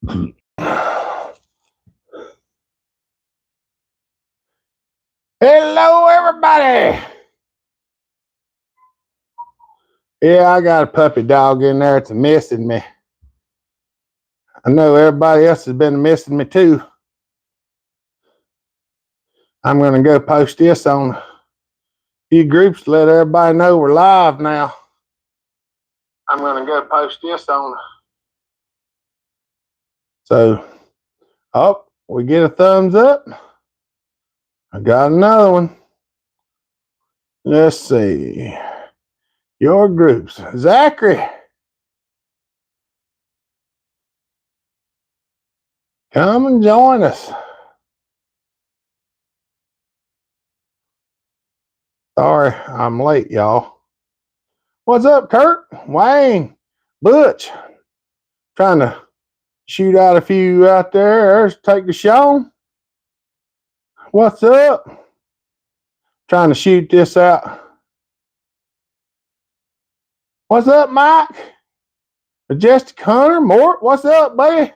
Hello, everybody. Yeah, I got a puppy dog in there that's missing me. I know everybody else has been missing me too. I'm going to go post this on a few groups to let everybody know we're live now. I'm going to go post this on. So, oh, we get a thumbs up. I got another one. Let's see. Your groups. Zachary. Come and join us. Sorry, I'm late, y'all. What's up, Kurt? Wayne? Butch? Trying to shoot out a few out there. There's Take the Show. What's up? Trying to shoot this out. What's up, Mike? Majestic Hunter? Mort, what's up, buddy?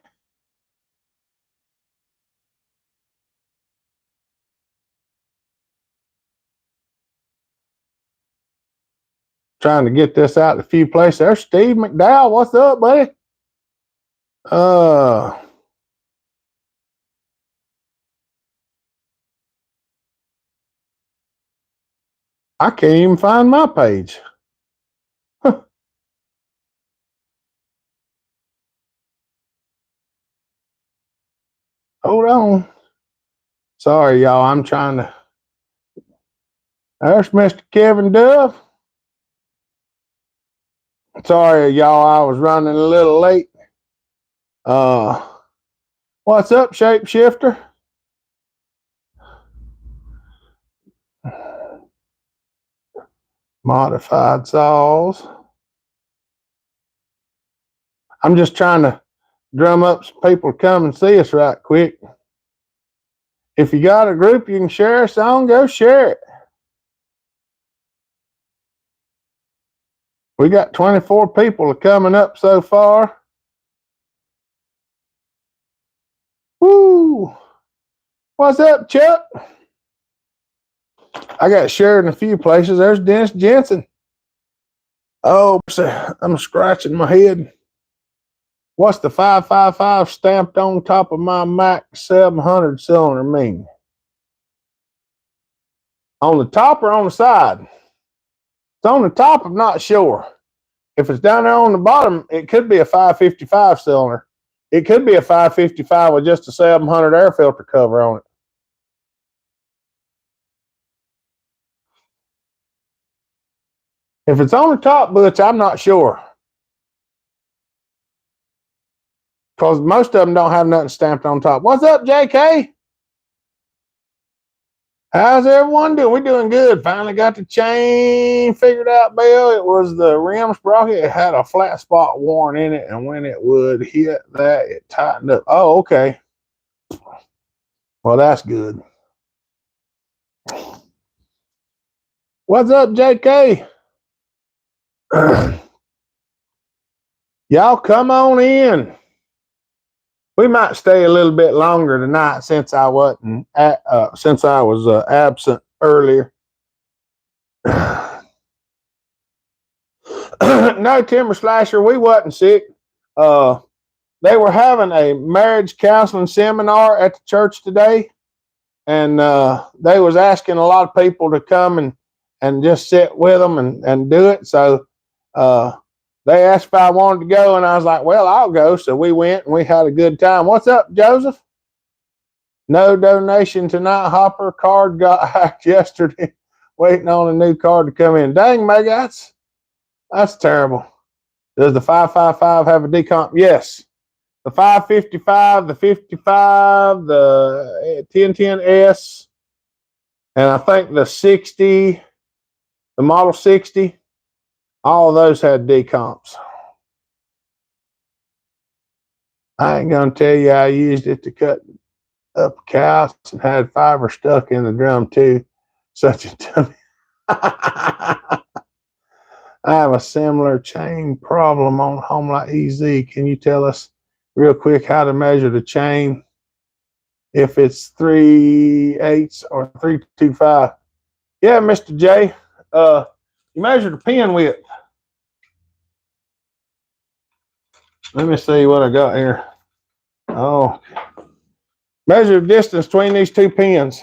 Trying to get this out in a few places. There's Steve McDowell. What's up, buddy? I can't even find my page. Huh. Hold on. Sorry, y'all. I'm trying to. There's Mr. Kevin Dove. Sorry, y'all. I was running a little late. What's up, Shapeshifter? Modified saws. I'm just trying to drum up some people to come and see us right quick. If you got a group you can share us on, go share it. We got 24 people coming up so far. Woo! What's up, Chuck? I got shared in a few places. There's Dennis Jensen. Oh, I'm scratching my head. What's the 555 stamped on top of my Mac 700 cylinder mean? On the top or on the side? It's on the top, I'm not sure. If it's down there on the bottom, it could be a 555 cylinder. It could be a 555 with just a 700 air filter cover on it. If it's on the top, Butch, I'm not sure. Because most of them don't have nothing stamped on top. What's up, JK? How's everyone doing? We're doing good. Finally got the chain figured out, Bill. It was the rim sprocket. It had a flat spot worn in it, and when it would hit that, it tightened up. Oh, okay. Well, that's good. What's up, JK? Y'all come on in. We might stay a little bit longer tonight since I wasn't absent earlier. No, Timber Slasher, we wasn't sick. They were having a marriage counseling seminar at the church today, and they was asking a lot of people to come and just sit with them and do it. So they asked if I wanted to go, and I was like, well, I'll go. So we went, and we had a good time. What's up, Joseph? No donation tonight. Hopper card got hacked yesterday. Waiting on a new card to come in. Dang, Meg, that's terrible. Does the 555 have a decomp? Yes. The 555, the 55, the 1010S, and I think the 60, the Model 60, all of those had decomps. I ain't going to tell you I used it to cut up cows and had fiber stuck in the drum too. Such a dummy. I have a similar chain problem on Home Light EZ. Can you tell us real quick how to measure the chain. If it's 3/8 or 325. Yeah, Mr. J. You measure the pin width. Let me see what I got here. Oh, measure the distance between these two pins.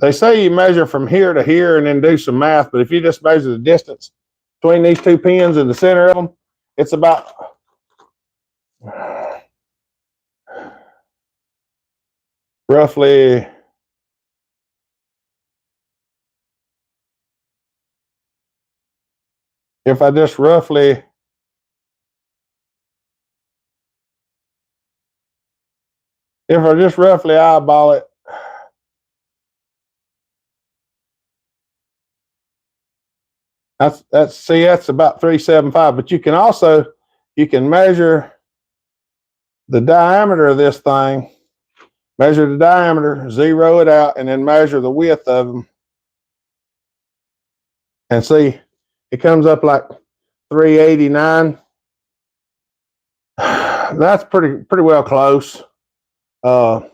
They say you measure from here to here and then do some math, but if you just measure the distance between these two pins in the center of them, it's about roughly if I just roughly eyeball it, that's about 375. But you can measure the diameter of this thing, measure the diameter, zero it out, and then measure the width of them, and see it comes up like 389. That's pretty well close. The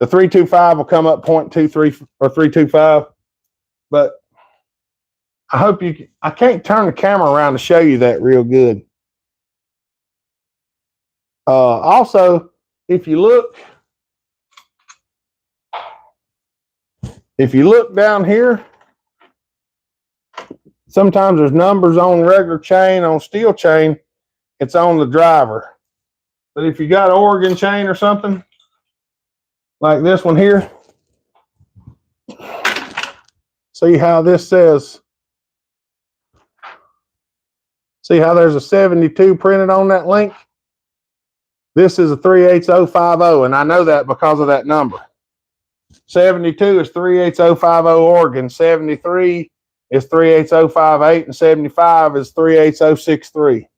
325 will come up 0.23 or 325, but I hope I can't turn the camera around to show you that real good. Also, if you look down here, sometimes there's numbers on regular chain, on steel chain, it's on the driver. But if you got Oregon chain or something, like this one here, see how this says, see how there's a 72 printed on that link? This is a 38050, and I know that because of that number. 72 is 38050 Oregon, 73 is 38058, and 75 is 38063.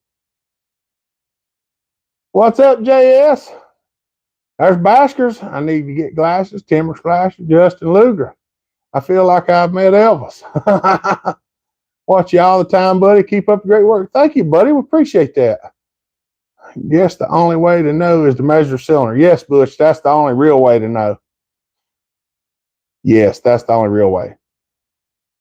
What's up, JS? There's Baskers. I need to get glasses. Timber Splasher, Justin Luger. I feel like I've met Elvis. Watch you all the time, buddy. Keep up the great work. Thank you, buddy. We appreciate that. Guess the only way to know is to measure cylinder. Yes, Butch, that's the only real way to know. Yes, that's the only real way.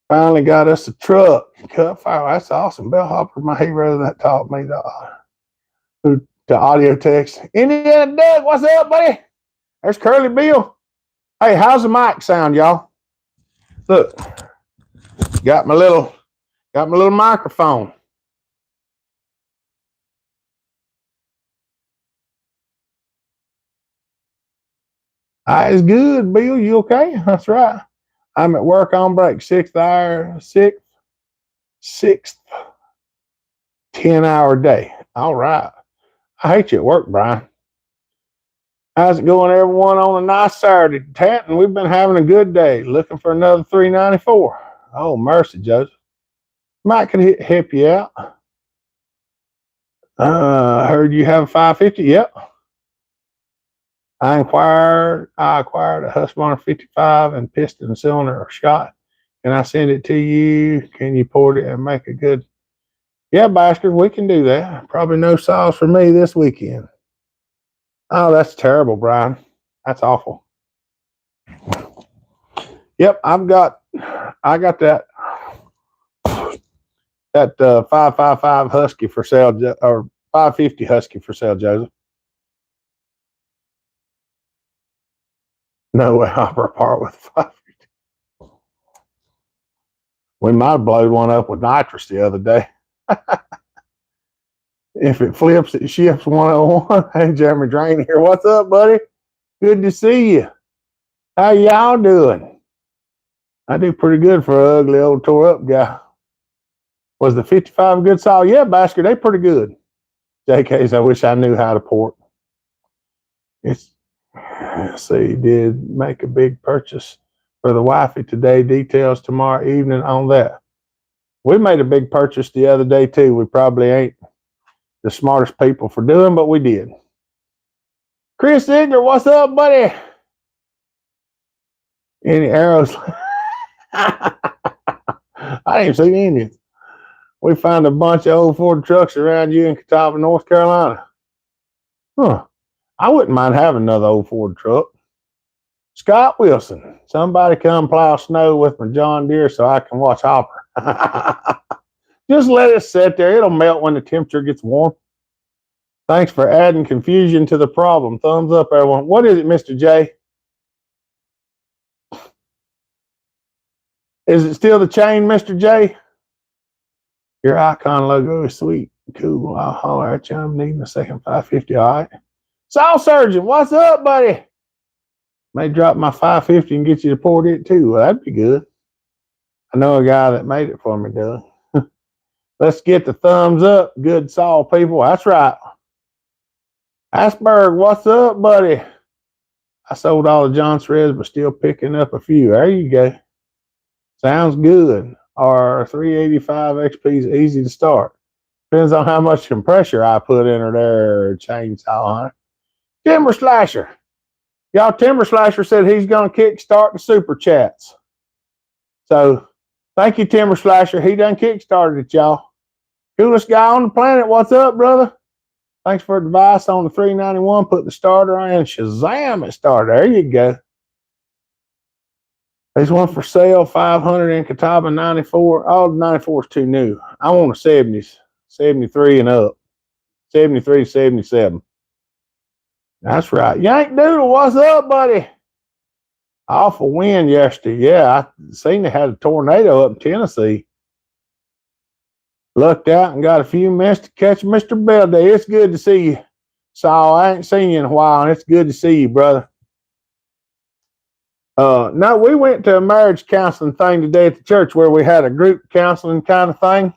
Finally got us a truck. Cut fire. That's awesome. Bellhopper, my hero that taught me to audio text. Indiana Doug, what's up, buddy? There's Curly Bill. Hey, how's the mic sound, y'all? Look, got my little microphone. It's good, Bill. You okay? That's right. I'm at work on break. Sixth 10-hour day. All right. I hate you at work, Brian. How's it going, everyone, on a nice Saturday? Tanton, we've been having a good day. Looking for another 394. Oh, mercy, Joseph. Mike could help you out. I heard you have a 550. Yep. I acquired a Husqvarna 55 and piston cylinder or shot. Can I send it to you? Can you port it and make a good? Yeah, bastard, we can do that. Probably no sauce for me this weekend. Oh, that's terrible, Brian. That's awful. Yep, I got that 555 Husky for sale, or 550 Husky for sale, Joseph. No way I'll part with 550. We might have blown one up with nitrous the other day. If it flips, it ships 101. Hey, Jeremy Drain here. What's up, buddy? Good to see you. How y'all doing? I do pretty good for an ugly old tore up guy. Was the 55 a good saw? Yeah, Basker, they pretty good. JK's, I wish I knew how to port. Let's see, did make a big purchase for the wifey today. Details tomorrow evening on that. We made a big purchase the other day too. We probably ain't the smartest people for doing, but we did. Chris Ziegler, what's up, buddy? Any arrows? I didn't see any. We found a bunch of old Ford trucks around you in Catawba, North Carolina. Huh. I wouldn't mind having another old Ford truck. Scott Wilson, somebody come plow snow with my John Deere so I can watch Hopper. Just let it sit there. It'll melt when the temperature gets warm. Thanks for adding confusion to the problem. Thumbs up, everyone. What is it, Mr. J? Is it still the chain, Mr. J? Your icon logo is sweet. Cool. I'll holler at you. I'm needing a second 550. All right. Saw Surgeon, what's up, buddy? May drop my 550 and get you to port it too. Well, that'd be good. I know a guy that made it for me, Doug. Let's get the thumbs up. Good saw people. That's right. Asperg, what's up, buddy? I sold all the John Shreds, but still picking up a few. There you go. Sounds good. Our 385 XP is easy to start. Depends on how much compressor I put in her there, chainsaw hunter. Timber Slasher. Y'all, Timber Slasher said he's going to kickstart the super chats. So, thank you, Timber Slasher. He done kickstarted it, y'all. Coolest guy on the planet. What's up, brother? Thanks for advice on the 391. Put the starter on and Shazam it started. There you go. There's one for sale, 500 in Catawba, 94. Oh, the 94 is too new. I want a 70s, 73 and up. 73, 77. That's right. Yank Doodle, what's up, buddy? Awful wind yesterday. Yeah, I seen they had a tornado up in Tennessee. Lucked out and got a few minutes to catch Mr. Bell Day. It's good to see you, Saul. I ain't seen you in a while, and it's good to see you, brother. No, we went to a marriage counseling thing today at the church where we had a group counseling kind of thing,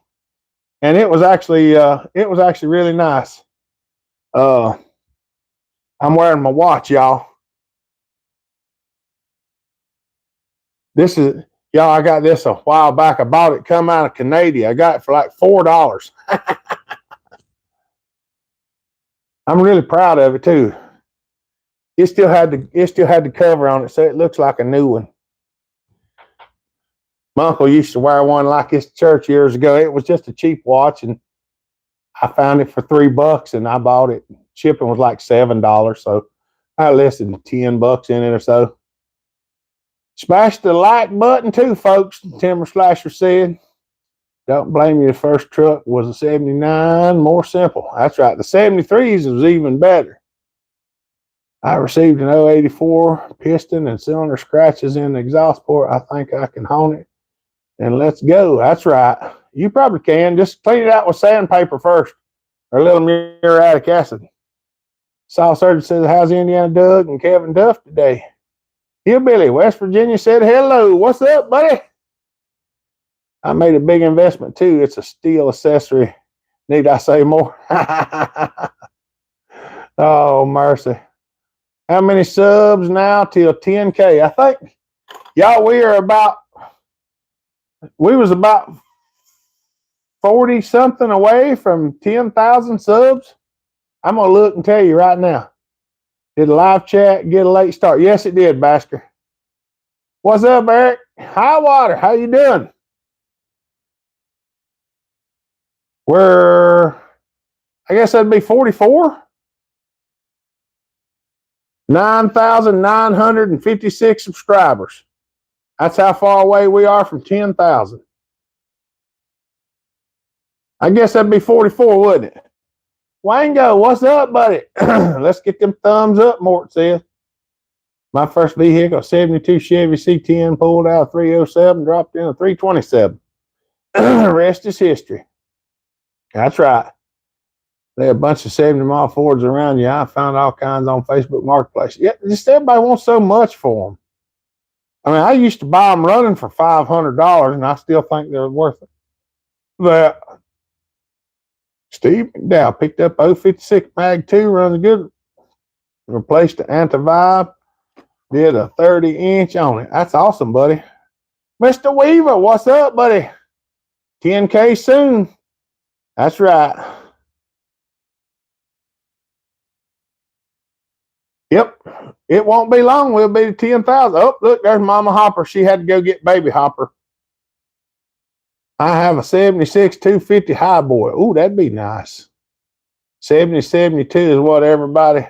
and it was actually really nice. I'm wearing my watch, y'all. This is y'all. I got this a while back. I bought it come out of Canada. I got it for like $4. I'm really proud of it too. It still had the cover on it, so it looks like a new one. My uncle used to wear one like this at church years ago. It was just a cheap watch, and I found it for $3, and I bought it. Shipping was like $7, so I listed $10 in it or so. Smash the like button too, folks. Timber Slasher said. Don't blame you. The first truck was a 79, more simple. That's right. The 73s was even better. I received an 084 piston and cylinder scratches in the exhaust port. I think I can hone it. And let's go. That's right. You probably can. Just clean it out with sandpaper first or a little muriatic acid. Sawutrday says, how's Indiana Doug and Kevin Duff today? Hillbilly, West Virginia said hello. What's up, buddy? I made a big investment too. It's a steel accessory. Need I say more? Oh, mercy. How many subs now till 10K? I think, y'all, we was about 40 something away from 10,000 subs. I'm going to look and tell you right now. Did a live chat get a late start? Yes, it did, Basker. What's up, Eric? High water. How you doing? I guess that'd be 44. 9,956 subscribers. That's how far away we are from 10,000. I guess that'd be 44, wouldn't it? Wango, what's up, buddy? Let's get them thumbs up, Mort says. My first vehicle, 72 Chevy C10, pulled out a 307, dropped in a 327. Rest is history. That's right. There are a bunch of 70 mile Fords around you. I found all kinds on Facebook Marketplace. Yeah, just everybody wants so much for them. I mean, I used to buy them running for $500, and I still think they're worth it. But Steve McDowell picked up 056 Mag 2, runs good. Replaced the anti-vibe. Did a 30-inch on it. That's awesome, buddy. Mr. Weaver, what's up, buddy? 10K soon. That's right. Yep. It won't be long. We'll be to 10,000. Oh, look, there's Mama Hopper. She had to go get baby Hopper. I have a 76 250 Highboy. Ooh, that'd be nice. 70 72 is what everybody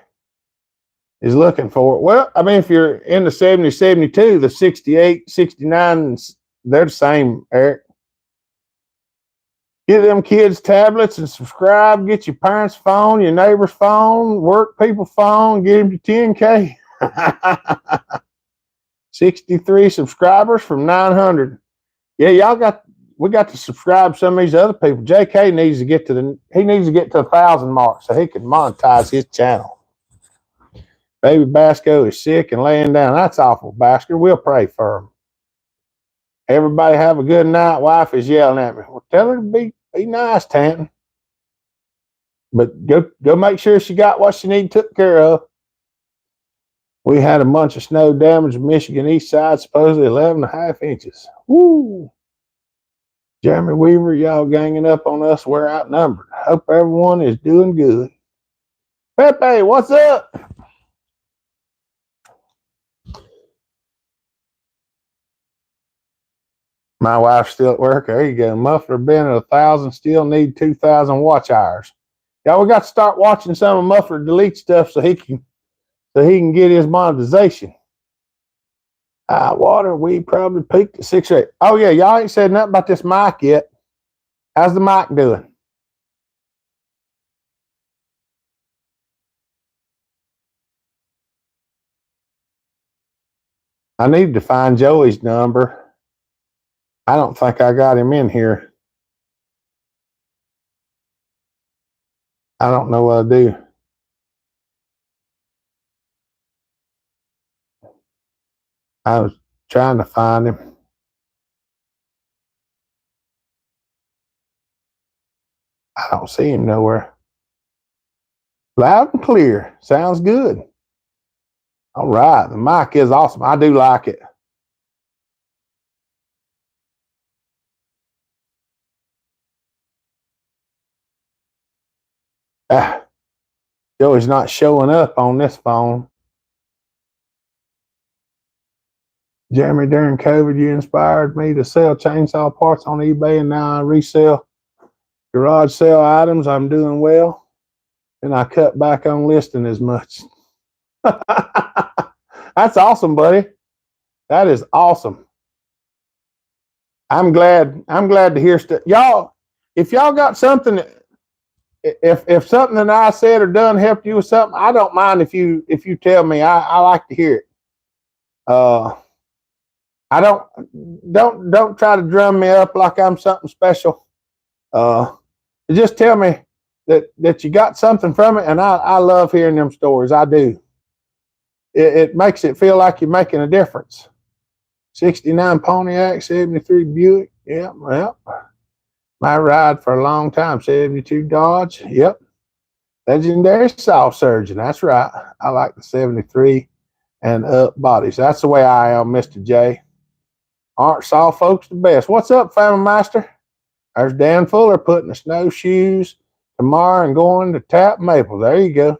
is looking for. Well, I mean, if you're in the 70 72, the 68 69, they're the same, Eric. Get them kids tablets and subscribe. Get your parents' phone, your neighbor's phone, work people phone. Get them to 10K. 63 subscribers from 900. Yeah, we got to subscribe some of these other people. JK needs to get to 1,000 mark so he can monetize his channel. Baby Basco is sick and laying down. That's awful, Basco. We'll pray for him. Everybody have a good night. Wife is yelling at me. Well, tell her to be nice, Tanton. But go make sure she got what she need took care of. We had a bunch of snow damage in Michigan east side, supposedly 11.5 inches. Woo! Jeremy Weaver, y'all ganging up on us. We're outnumbered. Hope everyone is doing good. Pepe, what's up? My wife's still at work. There you go. Muffler been at 1,000, still need 2,000 watch hours. Yeah, we got to start watching some of Muffler delete stuff so he can get his monetization. Water, we probably peaked at 6 or 8. Oh yeah, y'all ain't said nothing about this mic yet. How's the mic doing? I need to find Joey's number. I don't think I got him in here. I don't know what I do. I was trying to find him. I don't see him nowhere. Loud and clear. Sounds good. All right. The mic is awesome. I do like it. Joey's not showing up on this phone. Jeremy, during COVID, you inspired me to sell chainsaw parts on eBay, and now I resell garage sale items. I'm doing well, and I cut back on listing as much. That's awesome, buddy. That is awesome. I'm glad to hear stuff. Y'all, if y'all got something, if something that I said or done helped you with something, I don't mind if you tell me. I like to hear it. I don't try to drum me up like I'm something special. Just tell me that you got something from it, and I love hearing them stories. I do. It makes it feel like you're making a difference. 69 Pontiac, 73 Buick. Yep. My ride for a long time. 72 Dodge. Yep. Legendary saw surgeon. That's right. I like the 73 and up bodies. That's the way I am, Mr. J. Aren't saw folks the best? What's up, Family Master? There's Dan Fuller putting the snowshoes tomorrow and going to Tap Maple. There you go.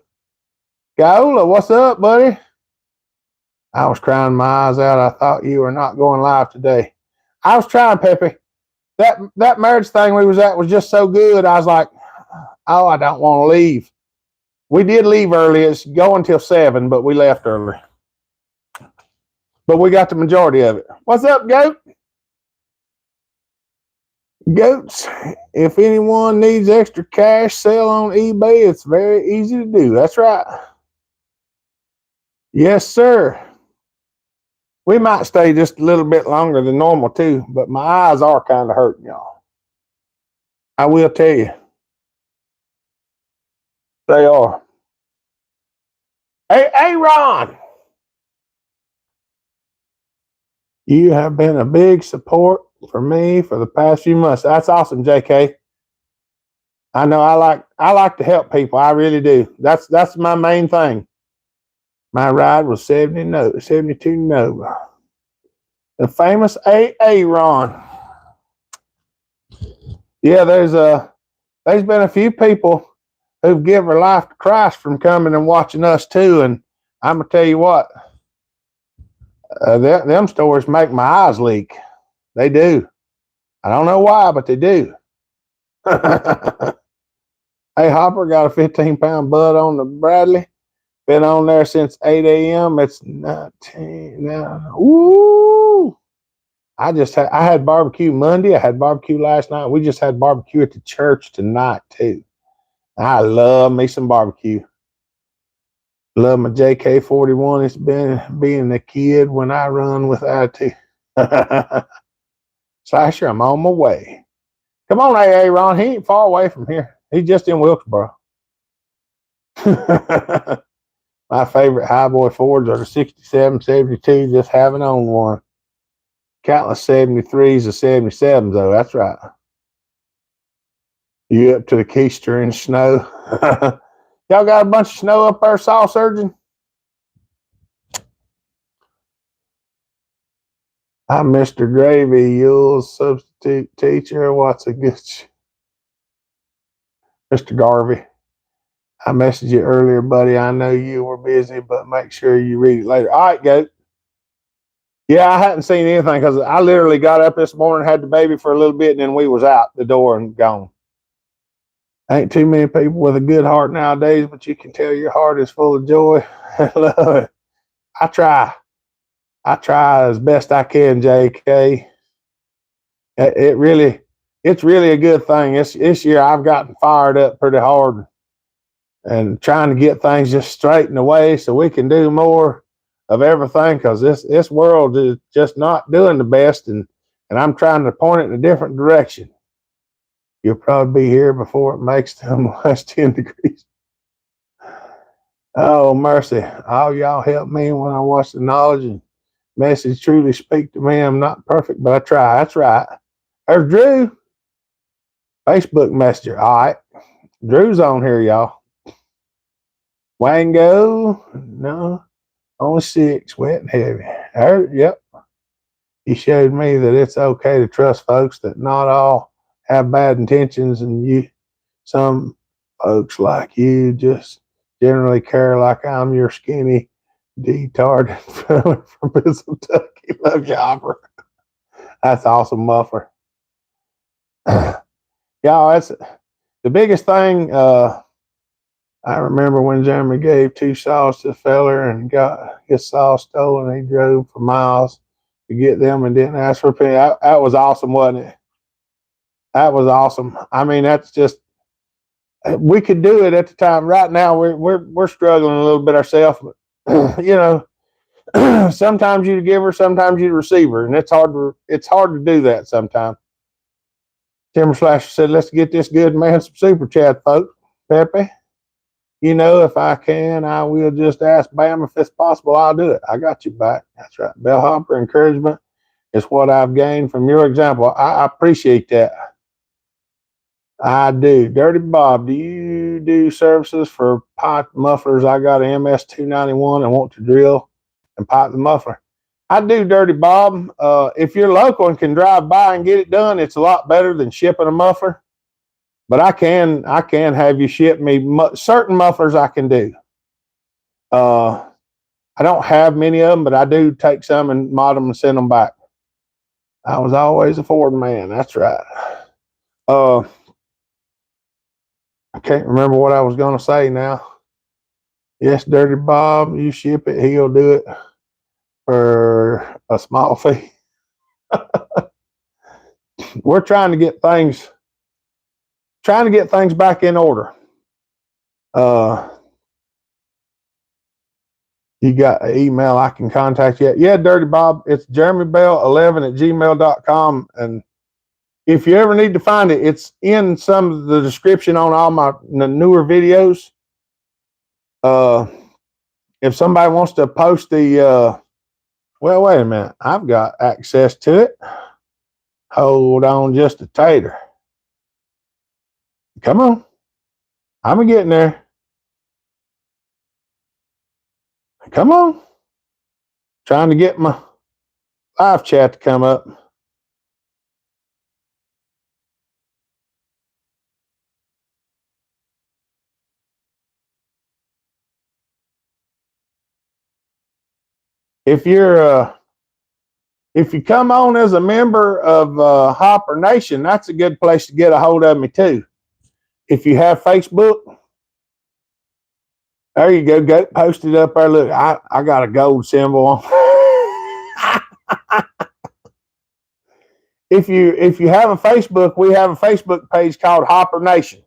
Gaola, what's up, buddy? I was crying my eyes out. I thought you were not going live today. I was trying, Pepe. That marriage thing we was at was just so good. I was like, oh, I don't want to leave. We did leave early. It's going till 7, but we left early. But we got the majority of it. What's up, Goat? Goats, if anyone needs extra cash, sell on eBay. It's very easy to do. That's right. Yes, sir. We might stay just a little bit longer than normal, too, but my eyes are kind of hurting, y'all. I will tell you. They are. Hey, Ron. You have been a big support for me for the past few months. That's awesome, JK. I know I like to help people. I really do. That's my main thing. My ride was 72 Nova. The famous AA Ron. Yeah, there's been a few people who've given their life to Christ from coming and watching us too. And I'm gonna tell you what, them stories make my eyes leak. They do. I don't know why, but they do. Hey, Hopper got a 15-pound bud on the Bradley. Been on there since 8 a.m. It's 19 now. Ooh. I had barbecue Monday. I had barbecue last night. We just had barbecue at the church tonight too. I love me some barbecue. Love my JK-41. It's been being a kid when I run with attitude. Slasher, I'm on my way. Come on, AA Ron. He ain't far away from here. He's just in Wilkesboro. My favorite highboy Fords are the 67, 72, just haven't owned one. Countless 73s or 77s, though. That's right. You up to the keister in snow. Y'all got a bunch of snow up there, saw surgeon? I'm Mr. Gravy, Yule's substitute teacher. What's a good Mr. Garvey? I messaged you earlier, buddy. I know you were busy, but make sure you read it later. All right, Goat. Yeah, I hadn't seen anything because I literally got up this morning, had the baby for a little bit, and then we was out the door and gone. Ain't too many people with a good heart nowadays, but you can tell your heart is full of joy. I love it. I try. I try as best I can, JK. It's really a good thing. This year I've gotten fired up pretty hard and trying to get things just straightened away so we can do more of everything, because this world is just not doing the best, and I'm trying to point it in a different direction. You'll probably be here before it makes them last 10 degrees. Oh, mercy. All y'all help me when I watch the knowledge and message truly speak to me. I'm not perfect, but I try. That's right. There's Drew. Facebook Messenger. All right. Drew's on here, y'all. Wango. No. Only 6. Wet and heavy. Yep. He showed me that it's okay to trust folks, that not all have bad intentions, and some folks like you just generally care like I'm your skinny D-tard from Kentucky. Love you, Hopper. That's awesome, Muffler. Y'all, that's the biggest thing. I remember when Jeremy gave 2 saws to the feller and got his saw stolen. He drove for miles to get them and didn't ask for a penny. That was awesome, wasn't it? That was awesome. I mean, that's just, we could do it at the time. Right now, we're struggling a little bit ourselves. You know, sometimes you're the giver, sometimes you're the receiver, and it's hard to do that sometimes. Timber Slasher said, "Let's get this good man some super chat, folks." Pepe, you know, if I can, I will just ask Bam if it's possible. I'll do it. I got you back. That's right. Bellhopper encouragement is what I've gained from your example. I appreciate that. I do. Dirty Bob, do you do services for pipe mufflers? I got an MS-291 and want to drill and pipe the muffler. I do, Dirty Bob. If you're local and can drive by and get it done, it's a lot better than shipping a muffler. But I can have you ship me certain mufflers. I can do. I don't have many of them, but I do take some and mod them and send them back. I was always a Ford man. That's right. I can't remember what I was going to say now. Yes, Dirty Bob, you ship it. He'll do it for a small fee. We're trying to get things back in order. You got an email I can contact you? Yeah, Dirty Bob. It's jeremybell11@gmail.com. And if you ever need to find it, it's in some of the description on all my newer videos. If somebody wants to post the, well, wait a minute. I've got access to it. Hold on just a tater. Come on. I'm getting there. Come on. Trying to get my live chat to come up. If you're If you come on as a member of Hopper Nation, that's a good place to get a hold of me too. If you have Facebook, there you go. Go post it up there. Look, I got a gold symbol on. If you have a Facebook, we have a Facebook page called Hopper Nation.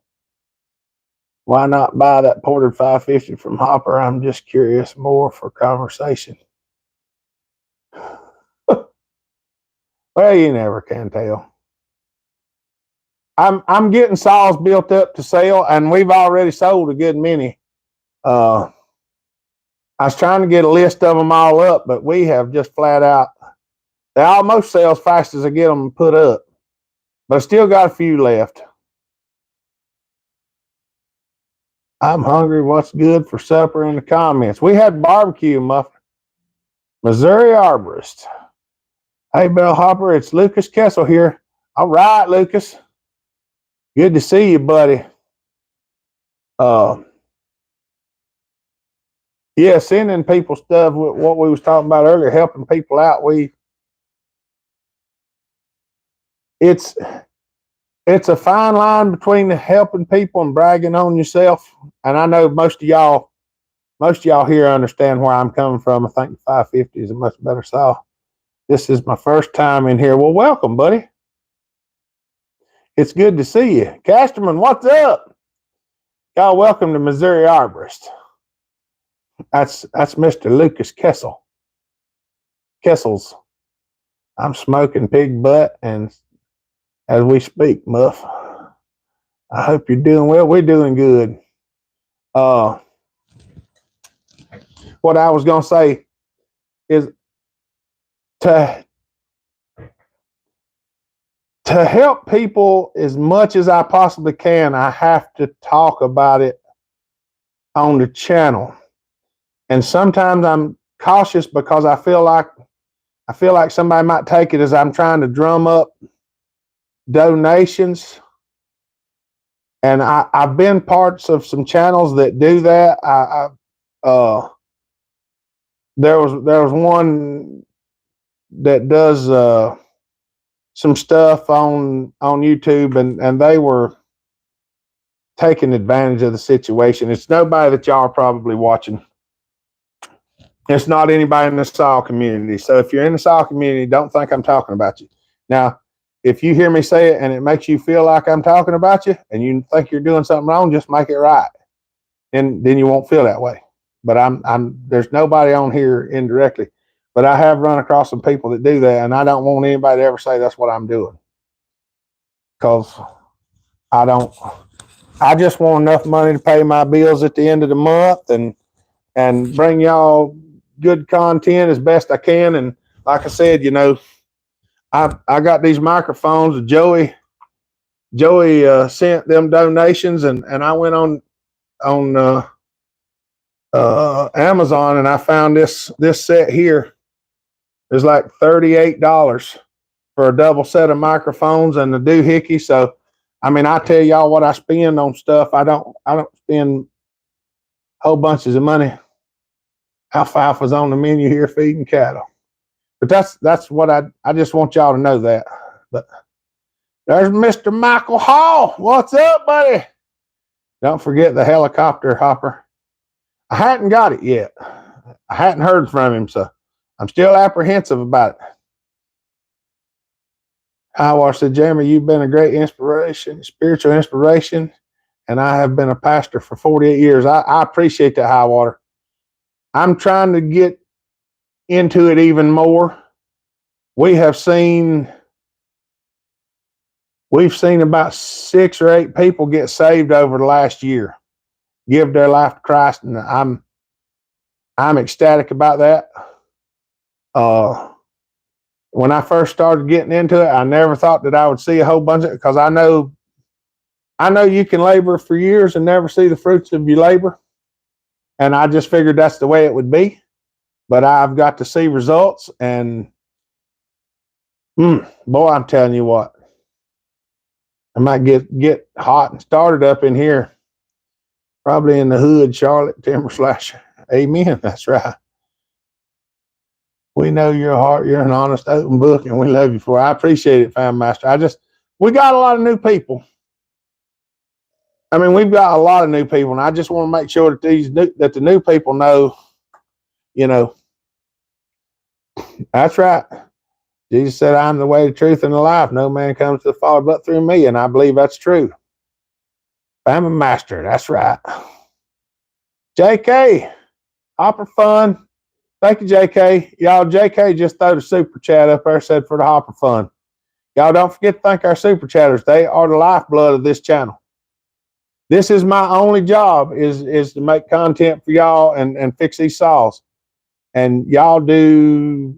Why not buy that ported 550 from Hopper? I'm just curious more for conversation. Well, you never can tell. I'm getting saws built up to sell, and we've already sold a good many. I was trying to get a list of them all up, but we have just flat out. They almost sell as fast as I get them put up, but I still got a few left. I'm hungry. What's good for supper in the comments? We had barbecue, muffin. Missouri Arborist. Hey, Bellhopper, it's Lucas Kessel here. All right, Lucas. Good to see you, buddy. Yeah, sending people stuff with what we was talking about earlier, helping people out. It's a fine line between helping people and bragging on yourself. And I know most of y'all here understand where I'm coming from. I think the 550 is a much better saw. This is my first time in here. Well, welcome, buddy. It's good to see you. Casterman, what's up? Y'all welcome to Missouri Arborist. That's Mr. Lucas Kessel. Kessels. I'm smoking pig butt and as we speak, Muff. I hope you're doing well. We're doing good. What I was going to say is to help people as much as I possibly can, I have to talk about it on the channel. And sometimes I'm cautious because I feel like somebody might take it as I'm trying to drum up donations. And I've been parts of some channels that do that. There was one that does some stuff on YouTube, and they were taking advantage of the situation. It's nobody that y'all are probably watching. It's not anybody in the saw community. So if you're in the saw community, don't think I'm talking about you. Now, if you hear me say it and it makes you feel like I'm talking about you and you think you're doing something wrong, just make it right. And then you won't feel that way. But there's nobody on here indirectly. But I have run across some people that do that, and I don't want anybody to ever say that's what I'm doing. Because I just want enough money to pay my bills at the end of the month and bring y'all good content as best I can. And like I said, I got these microphones. Joey sent them donations, and I went on Amazon and I found this set here. It's like $38 for a double set of microphones and the doohickey. So, I mean, I tell y'all what I spend on stuff. I don't spend whole bunches of money. Alfalfa's on the menu here feeding cattle. But that's what I just want y'all to know that. But there's Mr. Michael Hall. What's up, buddy? Don't forget the helicopter, Hopper. I hadn't got it yet. I hadn't heard from him, so I'm still apprehensive about it. Howard said, Jeremy, you've been a great inspiration, spiritual inspiration, and I have been a pastor for 48 years. I appreciate that, Howard. I'm trying to get into it even more. We've seen about 6 or 8 people get saved over the last year, give their life to Christ, and I'm ecstatic about that. When I first started getting into it, I never thought that I would see a whole bunch of it, because I know you can labor for years and never see the fruits of your labor. And I just figured that's the way it would be. But I've got to see results, and boy, I'm telling you what, I might get hot and started up in here, probably in the hood, Charlotte, Timber Slasher. Amen. That's right. We know your heart. You're an honest, open book, and we love you for it. I appreciate it, Fam Master. We got a lot of new people. I mean, we've got a lot of new people, and I just want to make sure that the new people know, you know, that's right. Jesus said, I'm the way, the truth, and the life. No man comes to the Father but through me, and I believe that's true. Family Master, that's right. JK, Hopper Fun. Thank you, JK. Y'all, JK just threw the super chat up there, said for the Hopper Fun. Y'all don't forget to thank our super chatters. They are the lifeblood of this channel. This is my only job is to make content for y'all and fix these saws. And y'all do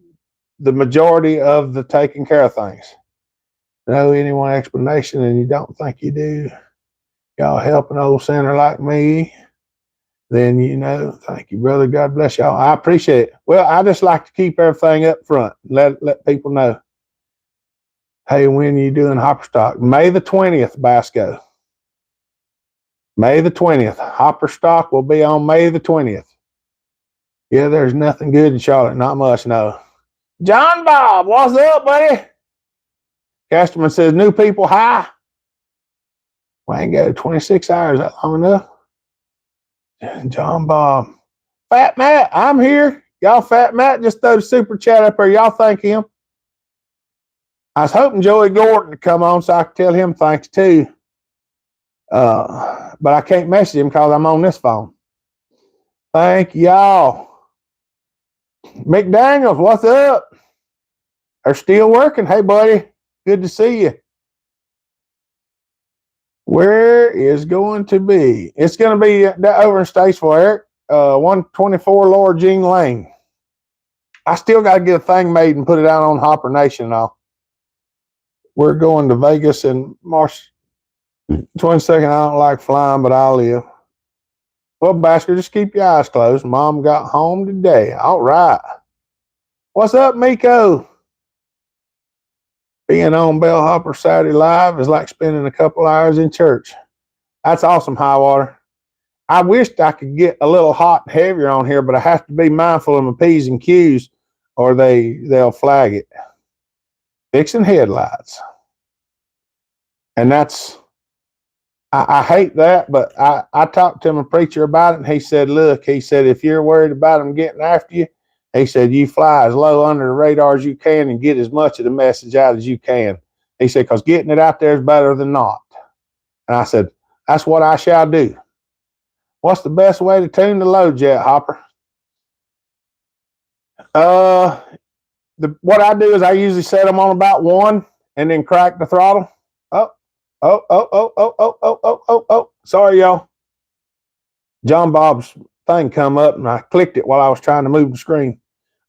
the majority of the taking care of things. Know any one explanation and you don't think you do, y'all help an old sinner like me, then thank you, brother. God bless y'all. I appreciate it. Well, I just like to keep everything up front. Let people know. Hey, when are you doing Hopper Stock? May the 20th, Basco. May the 20th. Hopper Stock will be on May the 20th. Yeah, there's nothing good in Charlotte. Not much, no. John Bob, what's up, buddy? Casterman says, new people, hi. We ain't got 26 hours. That long enough? John Bob. Fat Matt, I'm here. Y'all, Fat Matt just threw the super chat up there. Y'all thank him. I was hoping Joey Gordon to come on so I could tell him thanks too. But I can't message him because I'm on this phone. Thank y'all. McDaniels, what's up? They're still working. Hey, buddy. Good to see you. Where is going to be? It's going to be over in Statesville, Eric. 124 Lower Jean Lane. I still got to get a thing made and put it out on Hopper Nation and all. We're going to Vegas in March 22nd. I don't like flying, but I'll live. Well, Bastard, just keep your eyes closed. Mom got home today. All right. What's up, Miko? Being on Bell Hopper Saturday Live is like spending a couple hours in church. That's awesome, Highwater. I wished I could get a little hot and heavier on here, but I have to be mindful of my P's and Q's or they'll flag it. Fixing headlights. And that's, I hate that, but I talked to my preacher about it, and he said, look, if you're worried about them getting after you, he said, you fly as low under the radar as you can and get as much of the message out as you can. He said, because getting it out there is better than not. And I said, that's what I shall do. What's the best way to tune the low jet, Hopper? What I do is I usually set them on about 1 and then crack the throttle. Oh. Sorry, y'all. John Bob's thing come up and I clicked it while I was trying to move the screen.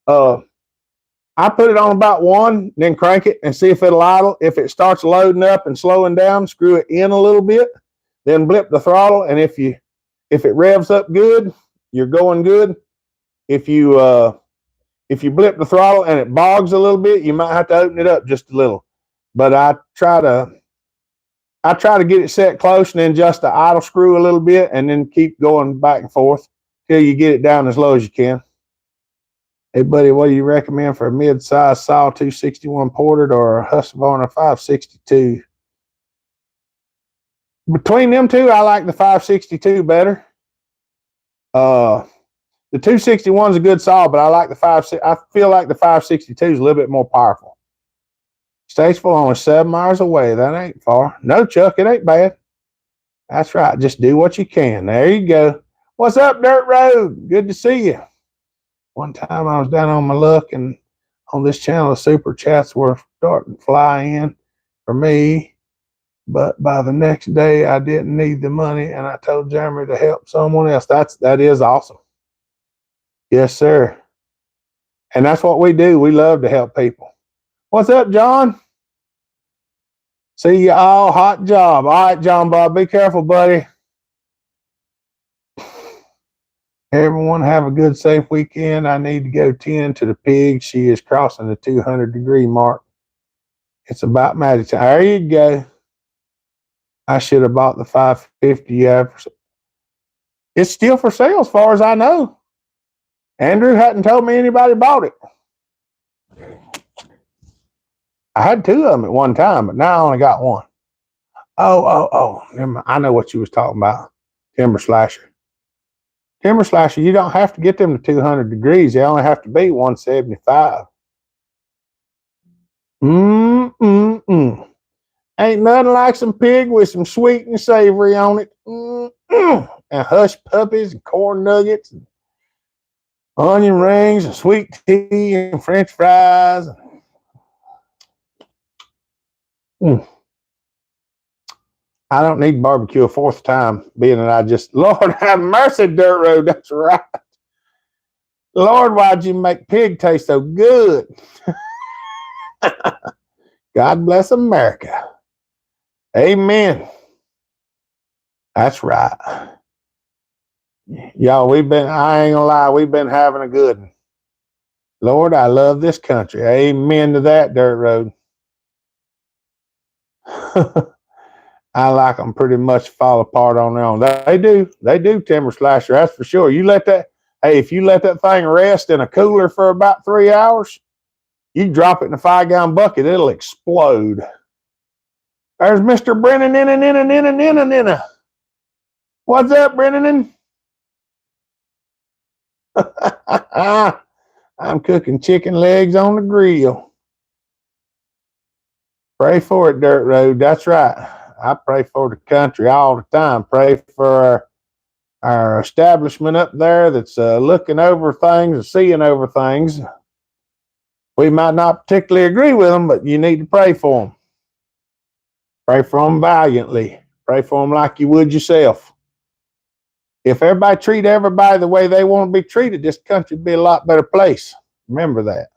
I put it on about 1, then crank it and see if it'll idle. If it starts loading up and slowing down, screw it in a little bit, then blip the throttle. And if it revs up good, you're going good. If you blip the throttle and it bogs a little bit, you might have to open it up just a little. But I try to get it set close and then just the idle screw a little bit and then keep going back and forth till you get it down as low as you can. Hey, buddy, what do you recommend for a mid-size saw 261 ported or a Husqvarna 562? Between them two, I like the 562 better. The 261 is a good saw, but I like I feel like the 562 is a little bit more powerful. Statesville only 7 miles away. That ain't far. No, Chuck, it ain't bad. That's right. Just do what you can. There you go. What's up, Dirt Road? Good to see you. One time I was down on my luck, and on this channel, the super chats were starting to fly in for me. But by the next day, I didn't need the money, and I told Jeremy to help someone else. That is awesome. Yes, sir. And that's what we do. We love to help people. What's up, John? See you all. Hot job. All right, John Bob. Be careful, buddy. Everyone have a good, safe weekend. I need to go 10 to the pig. She is crossing the 200-degree mark. It's about magic time. There you go. I should have bought the 550. Yeah, it's still for sale as far as I know. Andrew hadn't told me anybody bought it. I had two of them at one time, but now I only got one. Oh. Never mind. I know what you was talking about. Timber slasher. Timber slasher, you don't have to get them to 200 degrees. They only have to be 175. Ain't nothing like some pig with some sweet and savory on it. And hush puppies and corn nuggets and onion rings and sweet tea and French fries. I don't need barbecue a fourth time, being that I just, Lord have mercy, dirt road. That's right. Lord, why'd you make pig taste so good? God bless America. Amen. That's right. Y'all, I ain't gonna lie, we've been having a good one. Lord, I love this country. Amen to that, dirt road. I like them pretty much fall apart on their own. They do, timber slasher, that's for sure. If you let that thing rest in a cooler for about 3 hours, you drop it in a 5-gallon bucket, it'll explode. There's Mr. Brennan. What's up, Brennan? I'm cooking chicken legs on the grill. Pray for it, dirt road. That's right. I pray for the country all the time. Pray for our establishment up there that's looking over things and seeing over things. We might not particularly agree with them, but you need to pray for them. Pray for them valiantly. Pray for them like you would yourself. If everybody treat everybody the way they want to be treated, this country would be a lot better place. Remember that.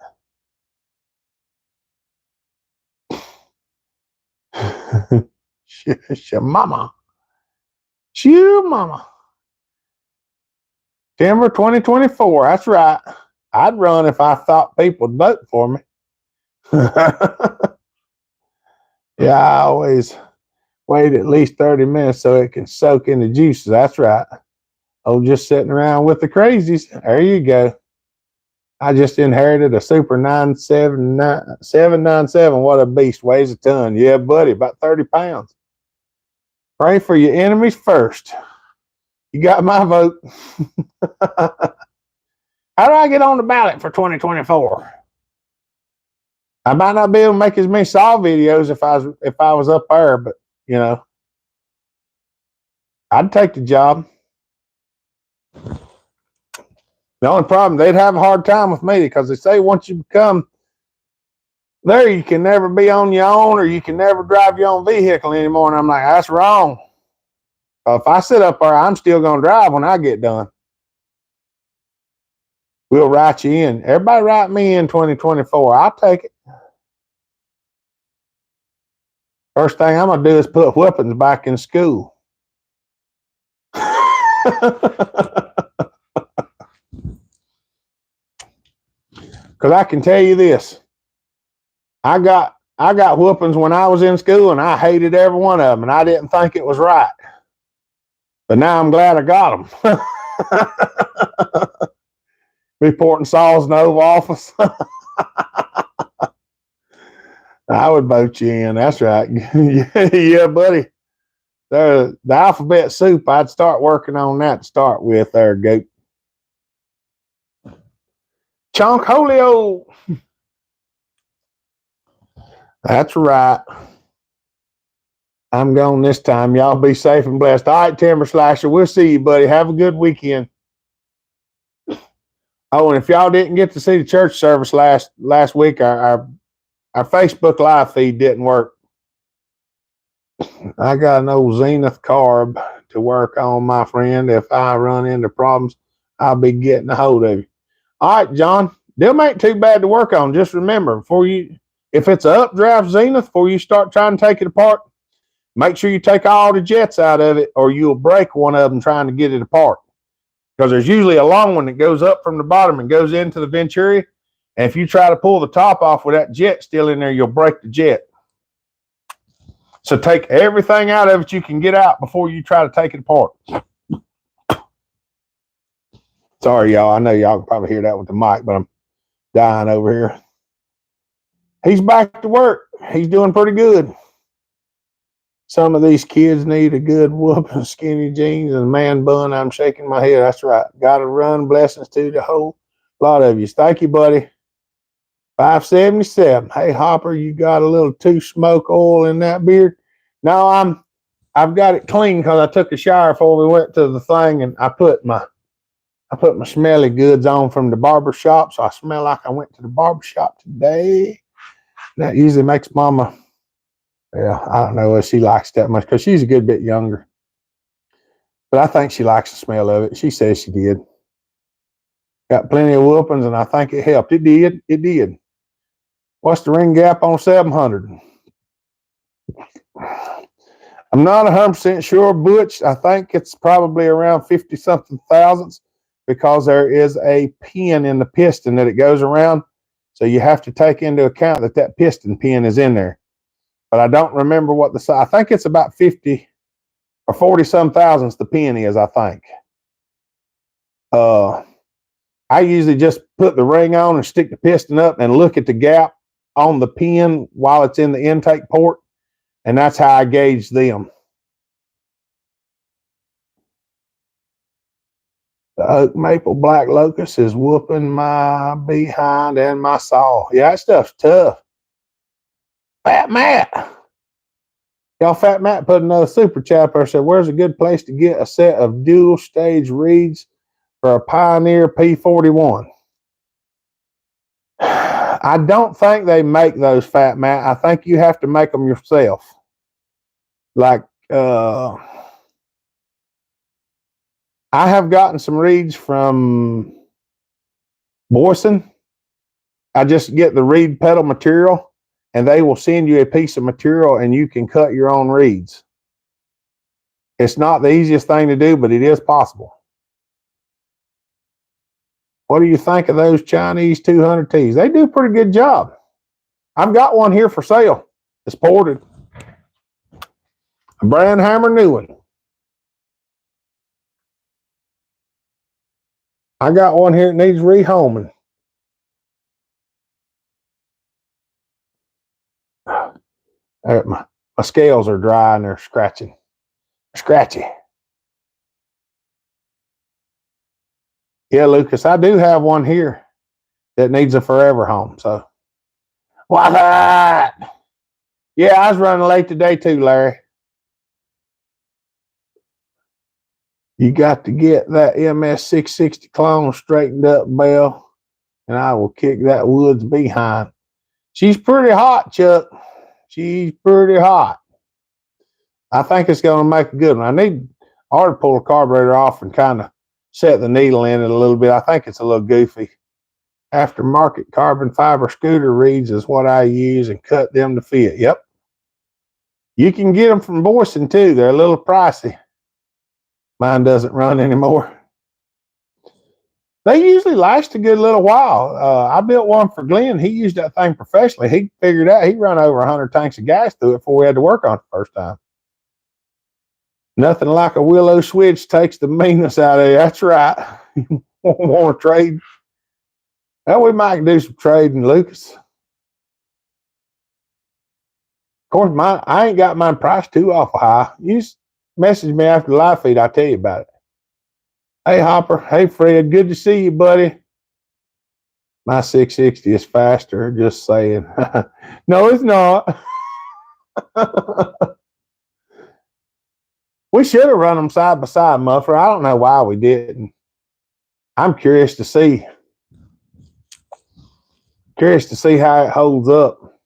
Mama. Timber 2024. That's right. I'd run if I thought people would vote for me. Yeah, I always wait at least 30 minutes so it can soak in the juices. That's right. Oh, just sitting around with the crazies. There you go. I just inherited a Super 797. What a beast. Weighs a ton. Yeah, buddy, about 30 pounds. Pray for your enemies first. You got my vote. How do I get on the ballot for 2024? I might not be able to make as many Saw videos if I was up there, but you know, I'd take the job. The only problem, they'd have a hard time with me because they say once you become there, you can never be on your own or you can never drive your own vehicle anymore. And I'm like, that's wrong. If I sit up there, I'm still going to drive when I get done. We'll write you in. Everybody write me in 2024. I'll take it. First thing I'm going to do is put weapons back in school. Because I can tell you this. I got whoopings when I was in school, and I hated every one of them, and I didn't think it was right. But now I'm glad I got them. Reporting Saw's in the Oval Office. I would vote you in. That's right. Yeah, buddy. The alphabet soup, I'd start working on that to start with there, goat. Chunk Holio. That's right. I'm gone this time. Y'all be safe and blessed. All right, Timber Slasher, we'll see you, buddy. Have a good weekend. Oh, and if y'all didn't get to see the church service last week, our Facebook Live feed didn't work. I got an old Zenith carb to work on, my friend. If I run into problems, I'll be getting a hold of you. All right, John. Them ain't too bad to work on. Just remember, if it's an updraft Zenith, before you start trying to take it apart, make sure you take all the jets out of it, or you'll break one of them trying to get it apart. Because there's usually a long one that goes up from the bottom and goes into the Venturi. And if you try to pull the top off with that jet still in there, you'll break the jet. So take everything out of it you can get out before you try to take it apart. Sorry, y'all. I know y'all can probably hear that with the mic, but I'm dying over here. He's back to work. he's doing pretty good. Some of these kids need a good whooping, skinny jeans and a man bun. I'm shaking my head. That's right. Got to run. Blessings to the whole lot of you. Thank you, buddy. 577. Hey, Hopper, you got a little too smoke oil in that beard? No, I've got it clean because I took a shower before we went to the thing, and I put my smelly goods on from the barber shop, so I smell like I went to the barber shop today. That usually makes Mama, yeah, I don't know if she likes that much because she's a good bit younger. But I think she likes the smell of it. She says she did. Got plenty of whoopings, and I think it helped. It did. It did. What's the ring gap on 700? I'm not 100% sure, Butch. I think it's probably around 50-something thousandths because there is a pin in the piston that it goes around. So you have to take into account that piston pin is in there. But I don't remember what the size. I think it's about 50 or 40-some thousandths the pin is, I think. I usually just put the ring on and stick the piston up and look at the gap on the pin while it's in the intake port. And that's how I gauge them. The oak maple black locust is whooping my behind and my saw. Yeah, that stuff's tough. Fat Matt. Y'all, Fat Matt put another super chat there. Said, where's a good place to get a set of dual stage reeds for a Pioneer P41? I don't think they make those, Fat Matt. I think you have to make them yourself. Like, I have gotten some reeds from Boyson. I just get the reed pedal material, and they will send you a piece of material, and you can cut your own reeds. It's not the easiest thing to do, but it is possible. What do you think of those Chinese 200Ts? They do a pretty good job. I've got one here for sale. It's ported. A brand hammer new one. I got one here that needs rehoming. My scales are dry and they're scratching. Scratchy. Yeah, Lucas, I do have one here that needs a forever home. So, why that? Yeah, I was running late today too, Larry. You got to get that MS 660 clone straightened up, Bell, and I will kick that Woods behind. She's pretty hot, Chuck. She's pretty hot. I think it's going to make a good one. I need to pull the carburetor off and kind of set the needle in it a little bit. I think it's a little goofy. Aftermarket carbon fiber scooter reeds is what I use and cut them to fit. Yep. You can get them from Boyson too. They're a little pricey. Mine doesn't run anymore. They usually last a good little while. I built one for Glenn. He used that thing professionally. He figured out he run over 100 tanks of gas through it before we had to work on it the first time. Nothing like a willow switch takes the meanness out of you. That's right. You want to trade? Well, we might do some trading, Lucas. Of course, I ain't got mine priced too awful high. You just message me after the live feed. I'll tell you about it. Hey, Hopper. Hey, Fred. Good to see you, buddy. My 660 is faster. Just saying. No, it's not. We should have run them side by side, Muffler. I don't know why we didn't. I'm curious to see. Curious to see how it holds up.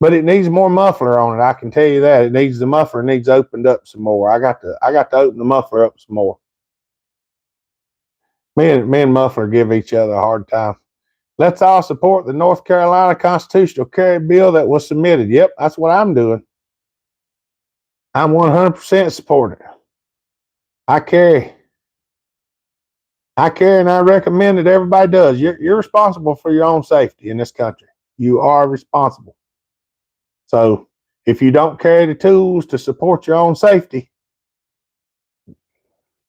But it needs more muffler on it. I can tell you that. It needs the muffler needs opened up some more. I got to open the muffler up some more. Me and Muffler give each other a hard time. Let's all support the North Carolina constitutional carry bill that was submitted. Yep, that's what I'm doing. I'm 100% supporting it. I carry and I recommend that everybody does. You're responsible for your own safety in this country. You are responsible. So if you don't carry the tools to support your own safety,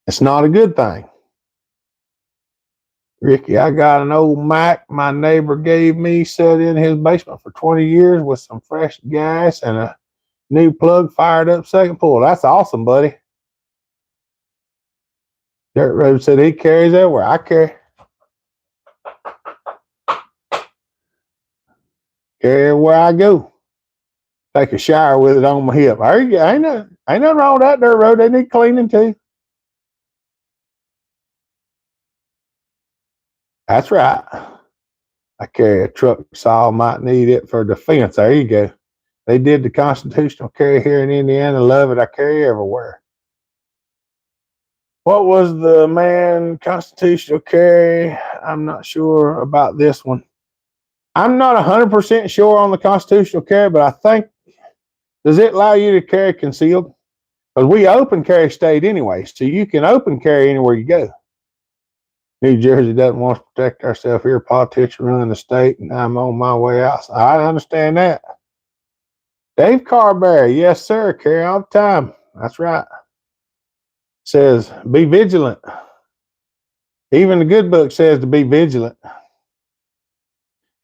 it's not a good thing. Ricky, I got an old Mac my neighbor gave me set in his basement for 20 years with some fresh gas and a new plug fired up second pull. That's awesome, buddy. Dirt Road said he carries everywhere. I carry where I go. Take a shower with it on my hip. Ain't nothing wrong with that Dirt Road. They need cleaning too. That's right. I carry a truck saw, might need it for defense. There you go. They did the constitutional carry here in Indiana. Love it. I carry everywhere. What was the man constitutional carry? I'm not sure about this one. I'm not 100% sure on the constitutional carry, but I think, does it allow you to carry concealed? Because we open carry state anyway, so you can open carry anywhere you go. New Jersey doesn't want to protect ourselves here. Politicians running the state, and I'm on my way out. I understand that. Dave Carberry, yes, sir. Carry all the time. That's right. Says, be vigilant. Even the good book says to be vigilant.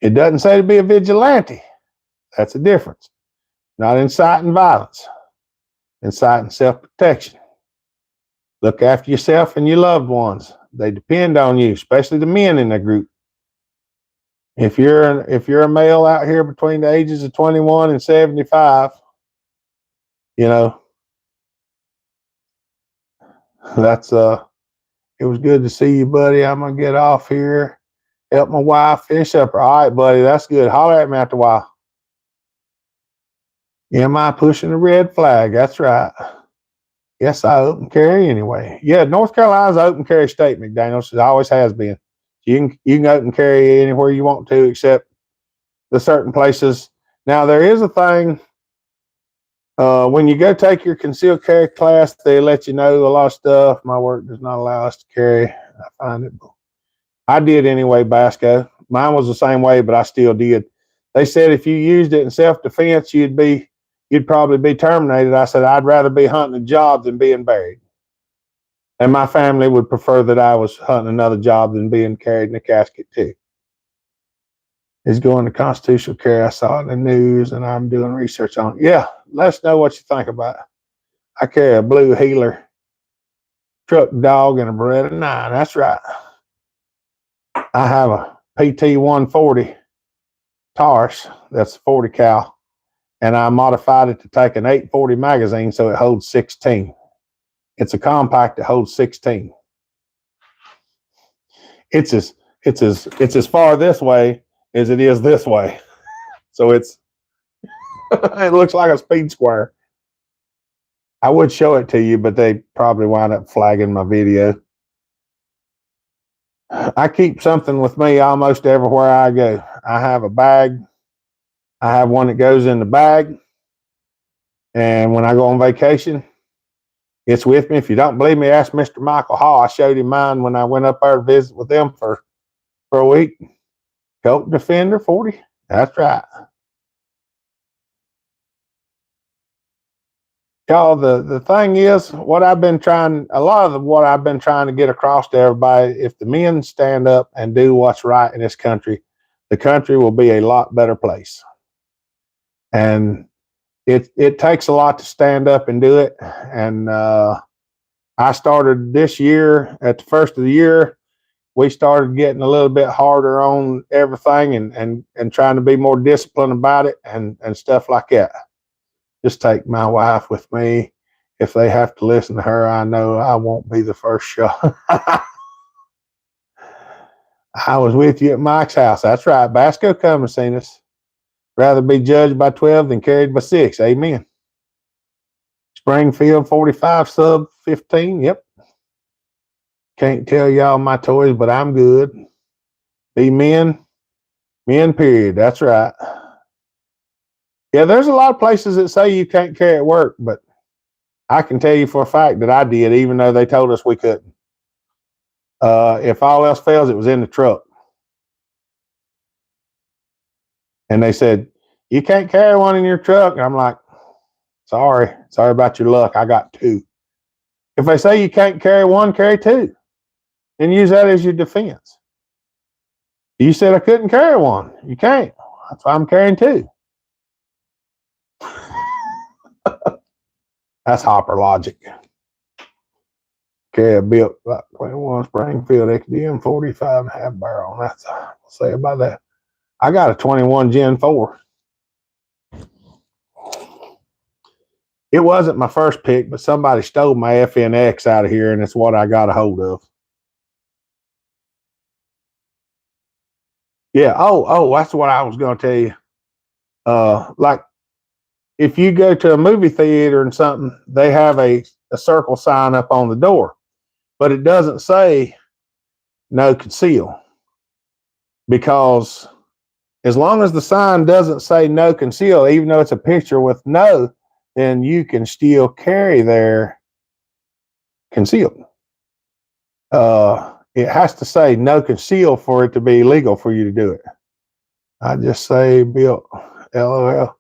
It doesn't say to be a vigilante. That's a difference. Not inciting violence, inciting self-protection. Look after yourself and your loved ones. They depend on you, especially the men in the group. If you're a male out here between the ages of 21 and 75, you know, that's it was good to see you, buddy. I'm gonna get off here. Help my wife finish up. All right, buddy, that's good. Holler at me after a while. Am I pushing the red flag? That's right. Yes, I open carry anyway. Yeah, North Carolina's open carry state, McDaniels. It always has been. You can open carry anywhere you want to, except the certain places. Now there is a thing. When you go take your concealed carry class, they let you know a lot of stuff. My work does not allow us to carry. I find it. I did anyway, Basco. Mine was the same way, but I still did. They said if you used it in self-defense, you'd probably be terminated. I said, I'd rather be hunting a job than being buried. And my family would prefer that I was hunting another job than being carried in a casket too. Is going to constitutional carry. I saw it in the news and I'm doing research on it. Yeah, let us know what you think about it. I carry a blue healer truck dog and a Beretta 9. That's right. I have a PT 140 Taurus. That's 40 cal. And I modified it to take an 840 magazine so it holds 16. It's a compact that holds 16. It's as far this way as it is this way. So it looks like a speed square. I would show it to you, but they probably wind up flagging my video. I keep something with me almost everywhere I go. I have a bag. I have one that goes in the bag. And when I go on vacation, it's with me. If you don't believe me, ask Mr. Michael Hall. I showed him mine when I went up there to visit with them for a week. Colt Defender 40. That's right. Y'all, the thing is, a lot of what I've been trying to get across to everybody, if the men stand up and do what's right in this country, the country will be a lot better place. And it takes a lot to stand up and do it. And I started this year, at the first of the year, we started getting a little bit harder on everything and trying to be more disciplined about it and stuff like that. Just take my wife with me. If they have to listen to her, I know I won't be the first shot. I was with you at Mike's house. That's right. Basco come and seen us. Rather be judged by 12 than carried by 6. Amen. Springfield 45 sub 15. Yep. Can't tell y'all my toys, but I'm good. Be men period. That's right. Yeah, there's a lot of places that say you can't carry at work, but I can tell you for a fact that I did, even though they told us we couldn't. If all else fails, it was in the truck. And they said, you can't carry one in your truck. And I'm like, sorry about your luck. I got 2. If they say you can't carry one, carry 2. And use that as your defense. You said I couldn't carry one. You can't. That's why I'm carrying two. That's hopper logic. Okay, I built about 21 Springfield XDM 45 and a half barrel. That's I'll say about that. I got a 21 Gen 4. It wasn't my first pick, but somebody stole my FNX out of here, and it's what I got a hold of. Yeah. Oh, that's what I was going to tell you. Like if you go to a movie theater and something, they have a circle sign up on the door, but it doesn't say no conceal, because as long as the sign doesn't say no conceal, even though it's a picture with no, then you can still carry there concealed. It has to say no conceal for it to be legal for you to do it. I just say built, LOL.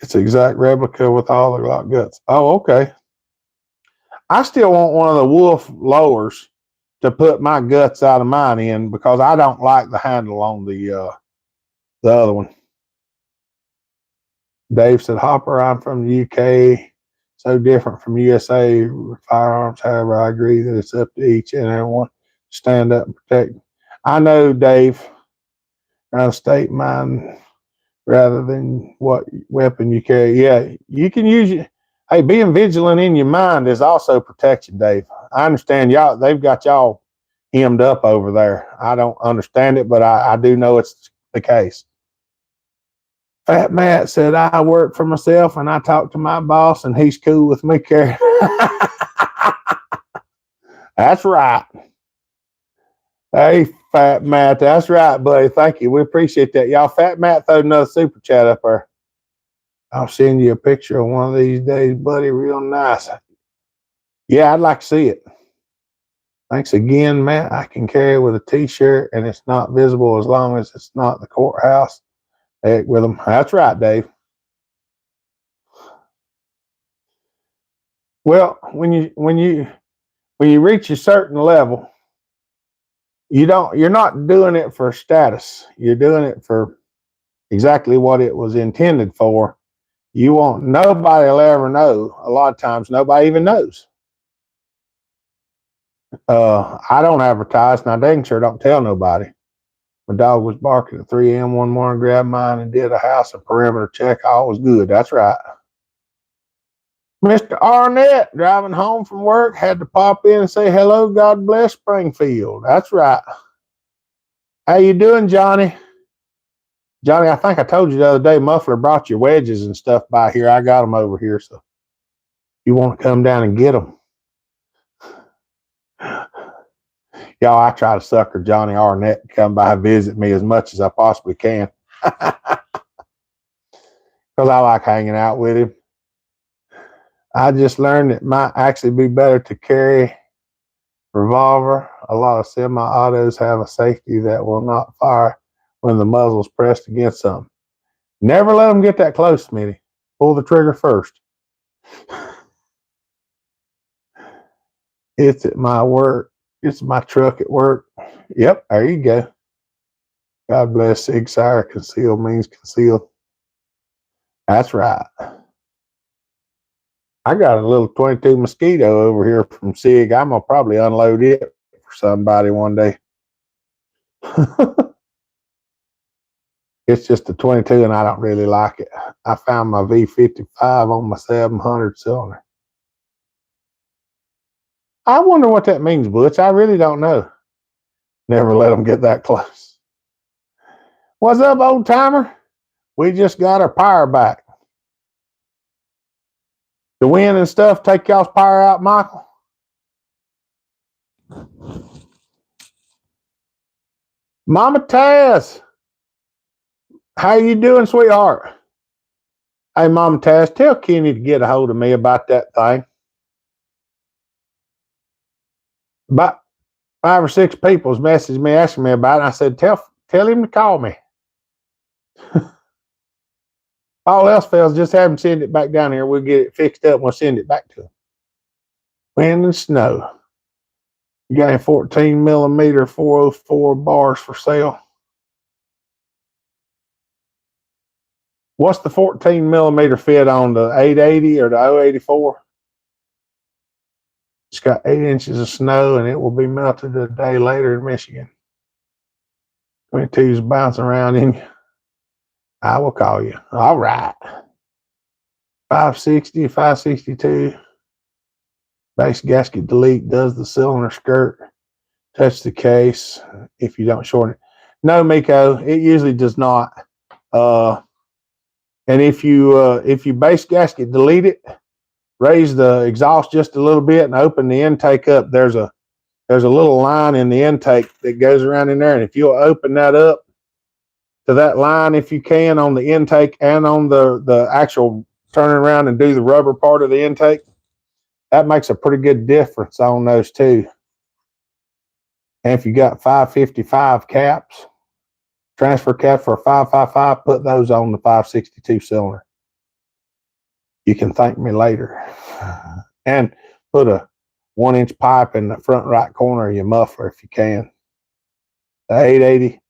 It's an exact replica with all the Glock guts. Oh, okay. I still want one of the Wolf lowers to put my guts out of mine in, because I don't like the handle on the other one. Dave said, Hopper, I'm from the UK. So different from USA firearms. However, I agree that it's up to each and everyone to stand up and protect. I know, Dave, around state mine rather than what weapon you carry. Yeah, you can use it. Hey, being vigilant in your mind is also protection, Dave. I understand y'all, they've got y'all hemmed up over there. I don't understand it, but I do know it's the case. Fat Matt said, I work for myself and I talk to my boss and he's cool with me carrying. That's right. Hey, Fat Matt, that's right, buddy. Thank you. We appreciate that. Y'all, Fat Matt throwed another super chat up there. I'll send you a picture of one of these days, buddy. Real nice. Yeah, I'd like to see it. Thanks again, Matt. I can carry it with a t-shirt and it's not visible as long as it's not the courthouse. Heck with them. That's right, Dave. Well, when you reach a certain level, you're not doing it for status. You're doing it for exactly what it was intended for. You want nobody will ever know. A lot of times nobody even knows. I don't advertise. Now, dang sure don't tell nobody. My dog was barking at 3 a.m. one morning, grabbed mine and did a house and perimeter check. All was good. That's right. Mr. Arnett, driving home from work, had to pop in and say hello. God bless Springfield. That's right. How you doing, Johnny? Johnny, I think I told you the other day, Muffler brought your wedges and stuff by here. I got them over here, so you want to come down and get them. Y'all, I try to sucker Johnny Arnett to come by and visit me as much as I possibly can. Because I like hanging out with him. I just learned it might actually be better to carry revolver. A lot of semi-autos have a safety that will not fire when the muzzle's pressed against something. Never let them get that close, Smitty. Pull the trigger first. It's at my work. It's my truck at work. Yep, there you go. God bless Sig Sauer. Concealed means concealed. That's right. I got a little 22 Mosquito over here from Sig. I'm going to probably unload it for somebody one day. It's just a 22 and I don't really like it. I found my V55 on my 700 cylinder. I wonder what that means, Butch. I really don't know. Never let them get that close. What's up, old timer? We just got our power back. The wind and stuff take y'all's power out, Michael? Mama Taz, how you doing, sweetheart? Hey, Mama Taz, tell Kenny to get a hold of me about that thing. About 5 or 6 people's messaged me asking me about it. I said, tell him to call me. All else fails, just have him send it back down here. We'll get it fixed up and we'll send it back to him. Wind and snow. You got any 14 millimeter 404 bars for sale? What's the 14 millimeter fit on, the 880 or the 084? It's got 8 inches of snow and it will be melted a day later in Michigan. 22's bouncing around in you. I will call you. All right. 560, 562. Base gasket delete does the cylinder skirt. Touch the case if you don't shorten it. No, Miko, it usually does not. And if you base gasket delete it, raise the exhaust just a little bit and open the intake up. There's a little line in the intake that goes around in there, and if you'll open that up to that line if you can on the intake and on the actual turning around and do the rubber part of the intake, that makes a pretty good difference on those two. And if you got 555 caps, transfer caps for a 555, put those on the 562 cylinder. You can thank me later. And put a 1-inch pipe in the front right corner of your muffler if you can. The 880.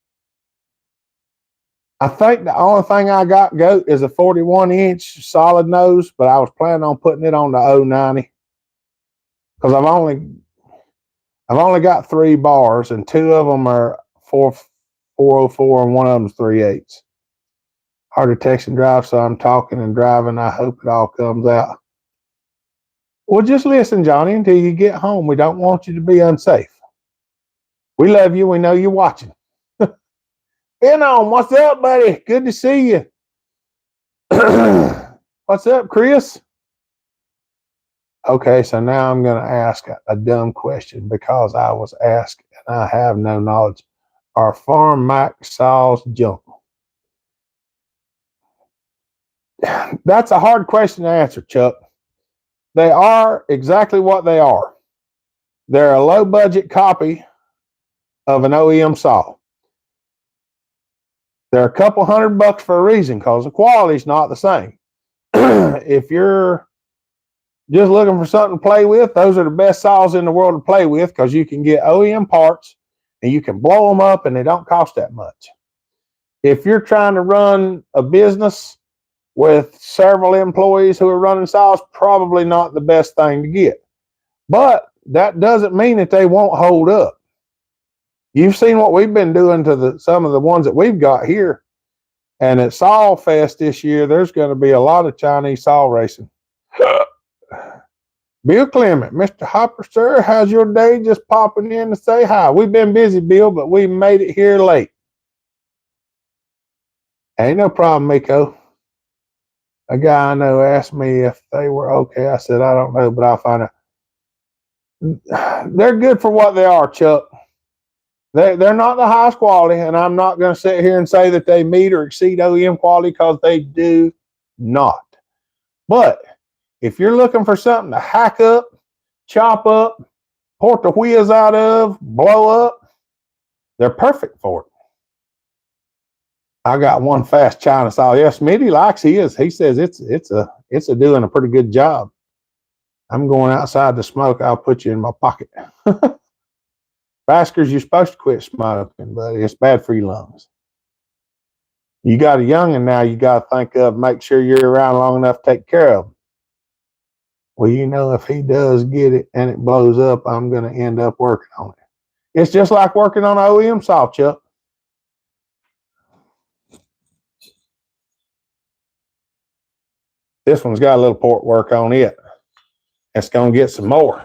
I think the only thing I got, Goat, is a 41-inch solid nose, but I was planning on putting it on the 090 because I've only got 3 bars, and 2 of them are 404 and one of them is 3/8. Hard to text and drive, so I'm talking and driving. I hope it all comes out. Well, just listen, Johnny, until you get home. We don't want you to be unsafe. We love you. We know you're watching. What's up, buddy? Good to see you. What's up, Chris? Okay, so now I'm going to ask a dumb question because I was asked and I have no knowledge. Are farm Mac saws junk? That's a hard question to answer, Chuck. They are exactly what they are. They're a low-budget copy of an OEM saw. They're a couple $100 for a reason because the quality's not the same. If you're just looking for something to play with, those are the best saws in the world to play with because you can get OEM parts and you can blow them up and they don't cost that much. If you're trying to run a business with several employees who are running saws, probably not the best thing to get. But that doesn't mean that they won't hold up. You've seen what we've been doing to some of the ones that we've got here. And at Saw Fest this year, there's going to be a lot of Chinese saw racing. Bill Clement, Mr. Hopper, sir, how's your day? Just popping in to say hi. We've been busy, Bill, but we made it here late. Ain't no problem, Miko. A guy I know asked me if they were okay. I said, I don't know, but I'll find out. They're good for what they are, Chuck. They're not the highest quality, and I'm not going to sit here and say that they meet or exceed OEM quality because they do not. But if you're looking for something to hack up, chop up, port the wheels out of, blow up, they're perfect for it. I got one fast China saw. Yes, Smitty likes his. He says it's doing a pretty good job. I'm going outside to smoke. I'll put you in my pocket. Baskers, you're supposed to quit smoking, buddy. It's bad for your lungs. You got a youngin' now you got to think of, make sure you're around long enough to take care of him. Well, you know, if he does get it and it blows up, I'm going to end up working on it. It's just like working on an OEM saw, Chuck. This one's got a little port work on it. It's going to get some more.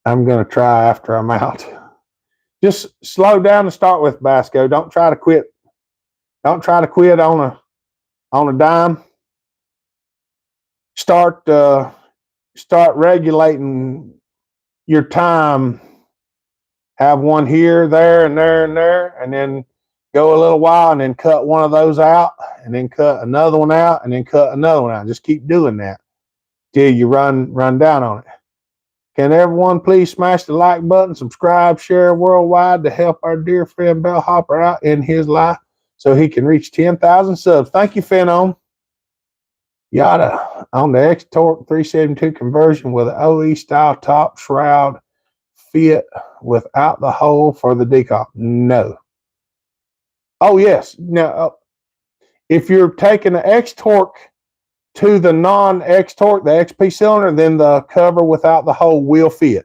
I'm going to try after I'm out. Just slow down to start with, Basco. Don't try to quit. Don't try to quit on a dime. Start regulating your time. Have one here, there, and there, and there, and then go a little while and then cut one of those out and then cut another one out and then cut another one out. Just keep doing that till you run down on it. Can everyone please smash the like button, subscribe, share worldwide to help our dear friend Bell Hopper out in his life so he can reach 10,000 subs. Thank you, Phenom. Yada. On the X-Torque 372 conversion with an OE style top shroud fit without the hole for the decal? No. Oh, yes. No. If you're taking the X-Torque to the non-X-Torque, the XP cylinder, then the cover without the hole will fit.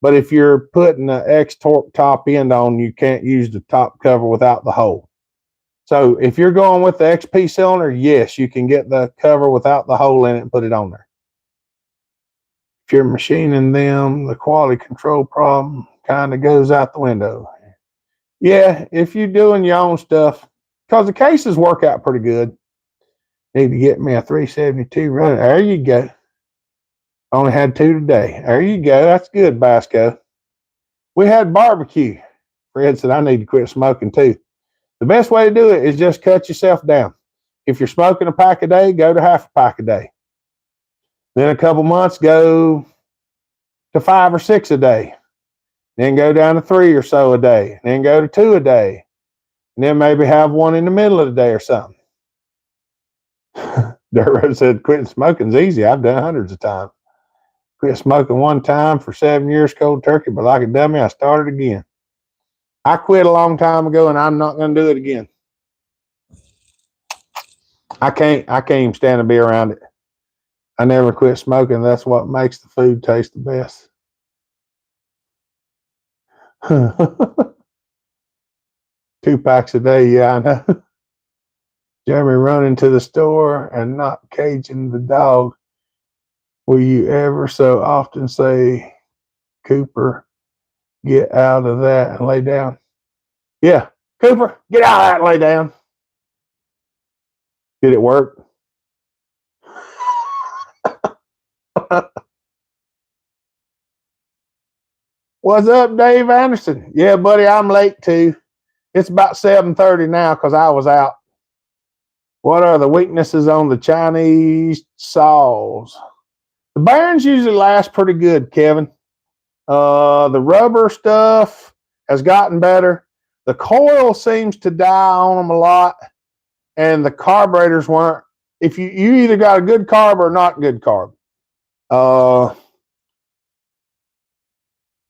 But if you're putting the X-Torque top end on, you can't use the top cover without the hole. So if you're going with the XP cylinder, yes, you can get the cover without the hole in it and put it on there. If you're machining them, the quality control problem kind of goes out the window. Yeah, if you're doing your own stuff, because the cases work out pretty good. Need to get me a 372 running. There you go. Only had 2 today. There you go. That's good, Basco. We had barbecue. Fred said, I need to quit smoking too. The best way to do it is just cut yourself down. If you're smoking a pack a day, go to half a pack a day. Then a couple months, go to 5 or 6 a day. Then go down to 3 or so a day. Then go to 2 a day. And then maybe have one in the middle of the day or something. Durrell said, quitting smoking's easy. I've done hundreds of times. Quit smoking one time for 7 years cold turkey, but like a dummy, I started again. I quit a long time ago, and I'm not going to do it again. I can't even stand to be around it. I never quit smoking. That's what makes the food taste the best. 2 packs a day, yeah, I know. Jeremy running to the store and not caging the dog. Will you ever so often say, Cooper, get out of that and lay down? Yeah, Cooper, get out of that and lay down. Did it work? What's up, Dave Anderson? Yeah, buddy, I'm late too. It's about 7:30 now because I was out. What are the weaknesses on the Chinese saws? The bearings usually last pretty good, Kevin. The rubber stuff has gotten better. The coil seems to die on them a lot, and the carburetors weren't. If you either got a good carb or not good carb.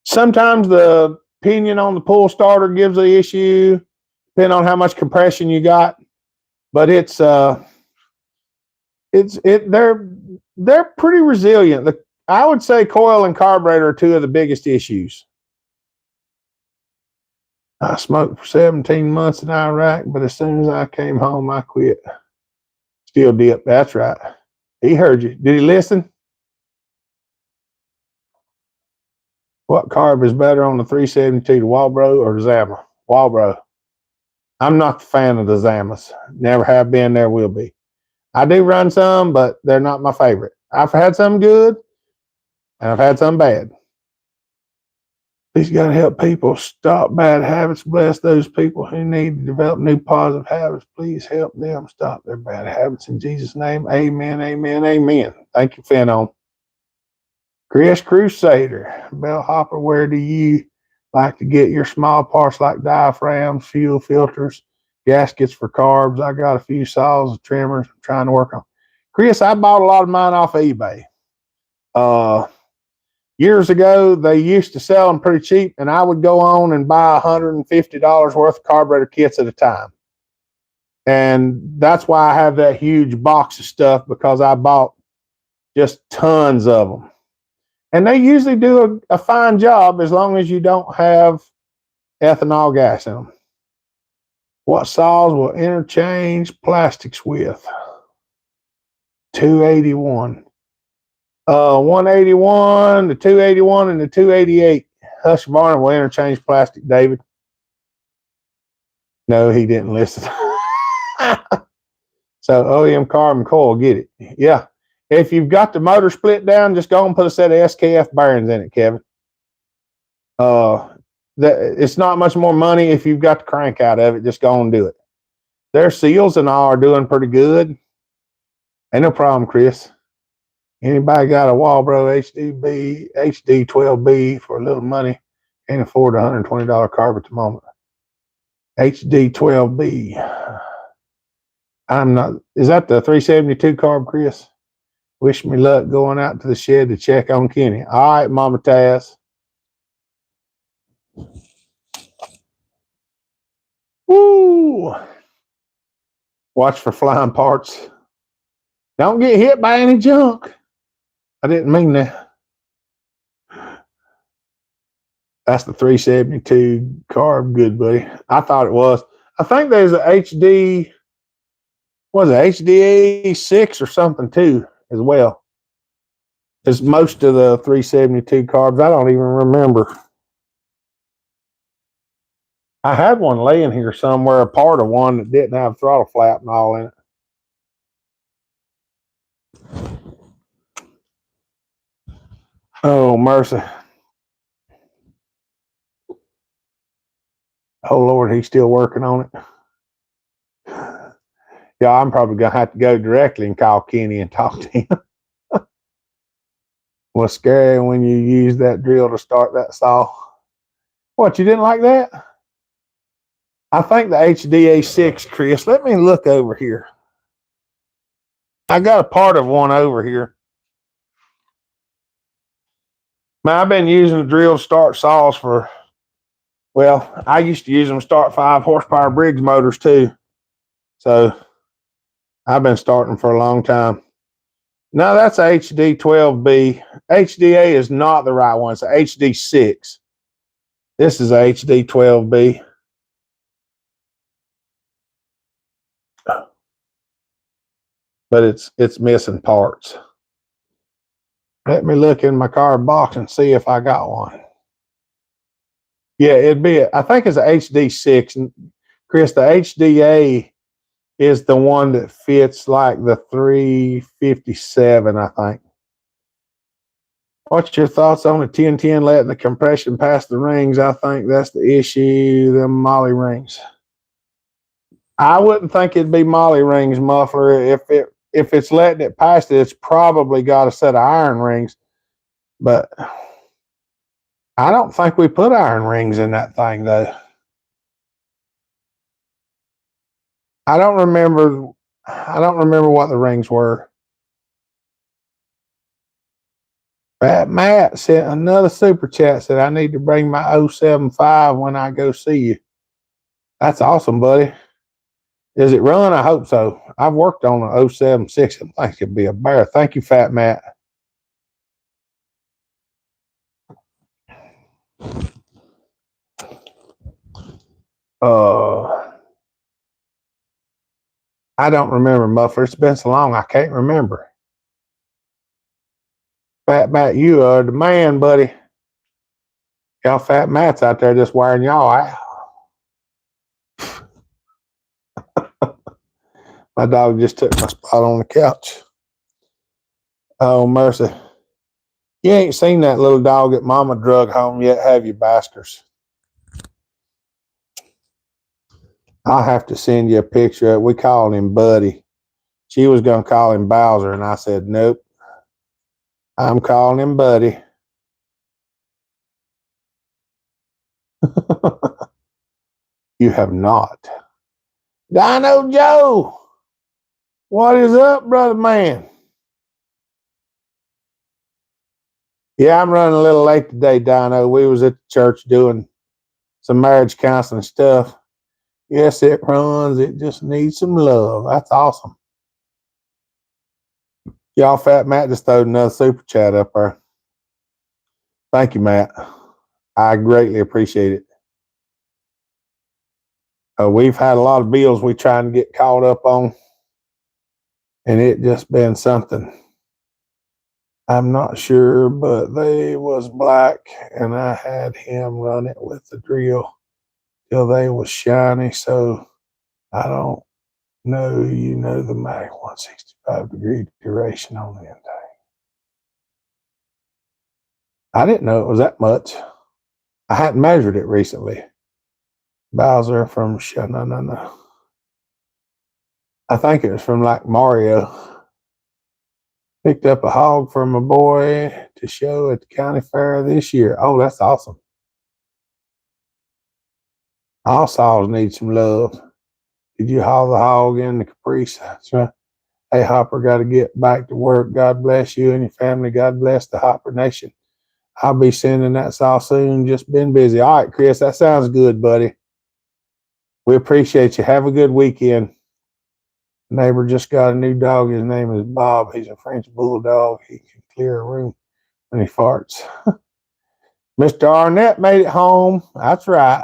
Sometimes the pinion on the pull starter gives the issue, depending on how much compression you got. But they're pretty resilient. I would say coil and carburetor are 2 of the biggest issues. I smoked for 17 months in Iraq, but as soon as I came home, I quit. Still dip. That's right. He heard you. Did he listen? What carb is better on the 372, the Walbro or the Zama? Walbro. I'm not a fan of the Zamas. Never have been, never will be. I do run some, but they're not my favorite. I've had some good, and I've had some bad. He's got to help people stop bad habits. Bless those people who need to develop new positive habits. Please help them stop their bad habits. In Jesus' name, amen, amen, amen. Thank you, Phenom. Chris Crusader, Bellhopper, where do you like to get your small parts like diaphragms, fuel filters, gaskets for carbs? I got a few saws and trimmers I'm trying to work on. Chris, I bought a lot of mine off of eBay. Years ago, they used to sell them pretty cheap, and I would go on and buy $150 worth of carburetor kits at a time. And that's why I have that huge box of stuff, because I bought just tons of them. And they usually do a fine job as long as you don't have ethanol gas in them. What saws will interchange plastics with? 281. 181, the 281, and the 288. Husqvarna will interchange plastic, David. No, he didn't listen. So OEM carbon coil, get it. Yeah. If you've got the motor split down, just go and put a set of SKF bearings in it, Kevin. It's not much more money if you've got the crank out of it. Just go and do it. Their seals and all are doing pretty good. Ain't no problem, Chris. Anybody got a Walbro HD12B for a little money? Can't afford a $120 carb at the moment. HD12B. I'm not. Is that the 372 carb, Chris? Wish me luck going out to the shed to check on Kenny. All right, Mama Taz. Woo! Watch for flying parts. Don't get hit by any junk. I didn't mean that. That's the 372 carb, good buddy. I thought it was. I think there's a HD, was it HDA 6 or something too, as well. It's most of the 372 carbs. I don't even remember. I had one laying here somewhere, a part of one that didn't have throttle flap and all in it. Oh, mercy. Oh, Lord, he's still working on it. Yeah, I'm probably going to have to go directly and call Kenny and talk to him. Was scary when you use that drill to start that saw. What, you didn't like that? I think the HDA6, Chris. Let me look over here. I got a part of one over here. Man, I've been using the drill to start saws for, well, I used to use them to start 5 horsepower Briggs motors too. So I've been starting for a long time. No, that's a HD12B. HDA is not the right one. It's a HD6. This is a HD12B. But it's missing parts. Let me look in my card box and see if I got one. Yeah, I think it's a HD6. Chris, the HDA is the one that fits like the 357, I think. What's your thoughts on the 1010 letting the compression pass the rings? I think that's the issue, the Molly rings. I wouldn't think it'd be Molly rings, muffler. If it's letting it past it, it's probably got a set of iron rings. But I don't think we put iron rings in that thing, though. I don't remember what the rings were. Matt sent another super chat, said I need to bring my 075 when I go see you. That's awesome, buddy. Does it run? I hope so. I've worked on an 076. I think it'd be a bear. Thank you, Fat Matt. I don't remember, Muffler. It's been so long, I can't remember. Fat Matt, you are the man, buddy. Y'all Fat Matt's out there just wearing y'all out. My dog just took my spot on the couch. Oh, mercy. You ain't seen that little dog that Mama drug home yet, have you, Baskers? I'll have to send you a picture. We called him Buddy. She was going to call him Bowser, and I said, nope. I'm calling him Buddy. You have not. Dino Joe, what is up, brother man? Yeah, I'm running a little late today, Dino. We was at the church doing some marriage counseling stuff. Yes, it runs. It just needs some love. That's awesome. Y'all, Fat Matt just throwed another super chat up there. Thank you, Matt. I greatly appreciate it. We've had a lot of bills we trying to get caught up on, and it just been something. I'm not sure, but they was black, and I had him run it with the drill till they was shiny. So I don't know. You know the Mac 165-degree duration on the intake. I didn't know it was that much. I hadn't measured it recently. Bowser from no. I think it was from like Mario. Picked up a hog from a boy to show at the county fair this year. Oh, that's awesome. All saws need some love. Did you haul the hog in the Caprice? That's right. Hey, Hopper, got to get back to work. God bless you and your family. God bless the Hopper Nation. I'll be sending that saw soon. Just been busy. All right, Chris, that sounds good, buddy. We appreciate you. Have a good weekend. Neighbor just got a new dog. His name is Bob. He's a French bulldog. He can clear a room when he farts. Mr. Arnett made it home. That's right.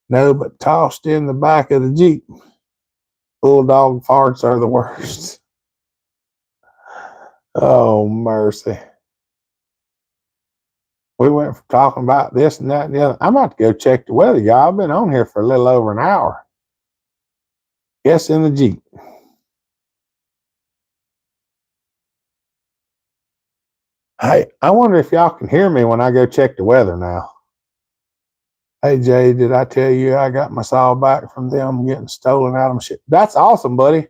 No, but tossed in the back of the Jeep. Bulldog farts are the worst. Oh, mercy. We went from talking about this and that and the other. I'm about to go check the weather, y'all. I've been on here for a little over an hour. Yes, in the Jeep. Hey, I wonder if y'all can hear me when I go check the weather now. Hey, Jay, did I tell you I got my saw back from them getting stolen out of my shit? That's awesome, buddy.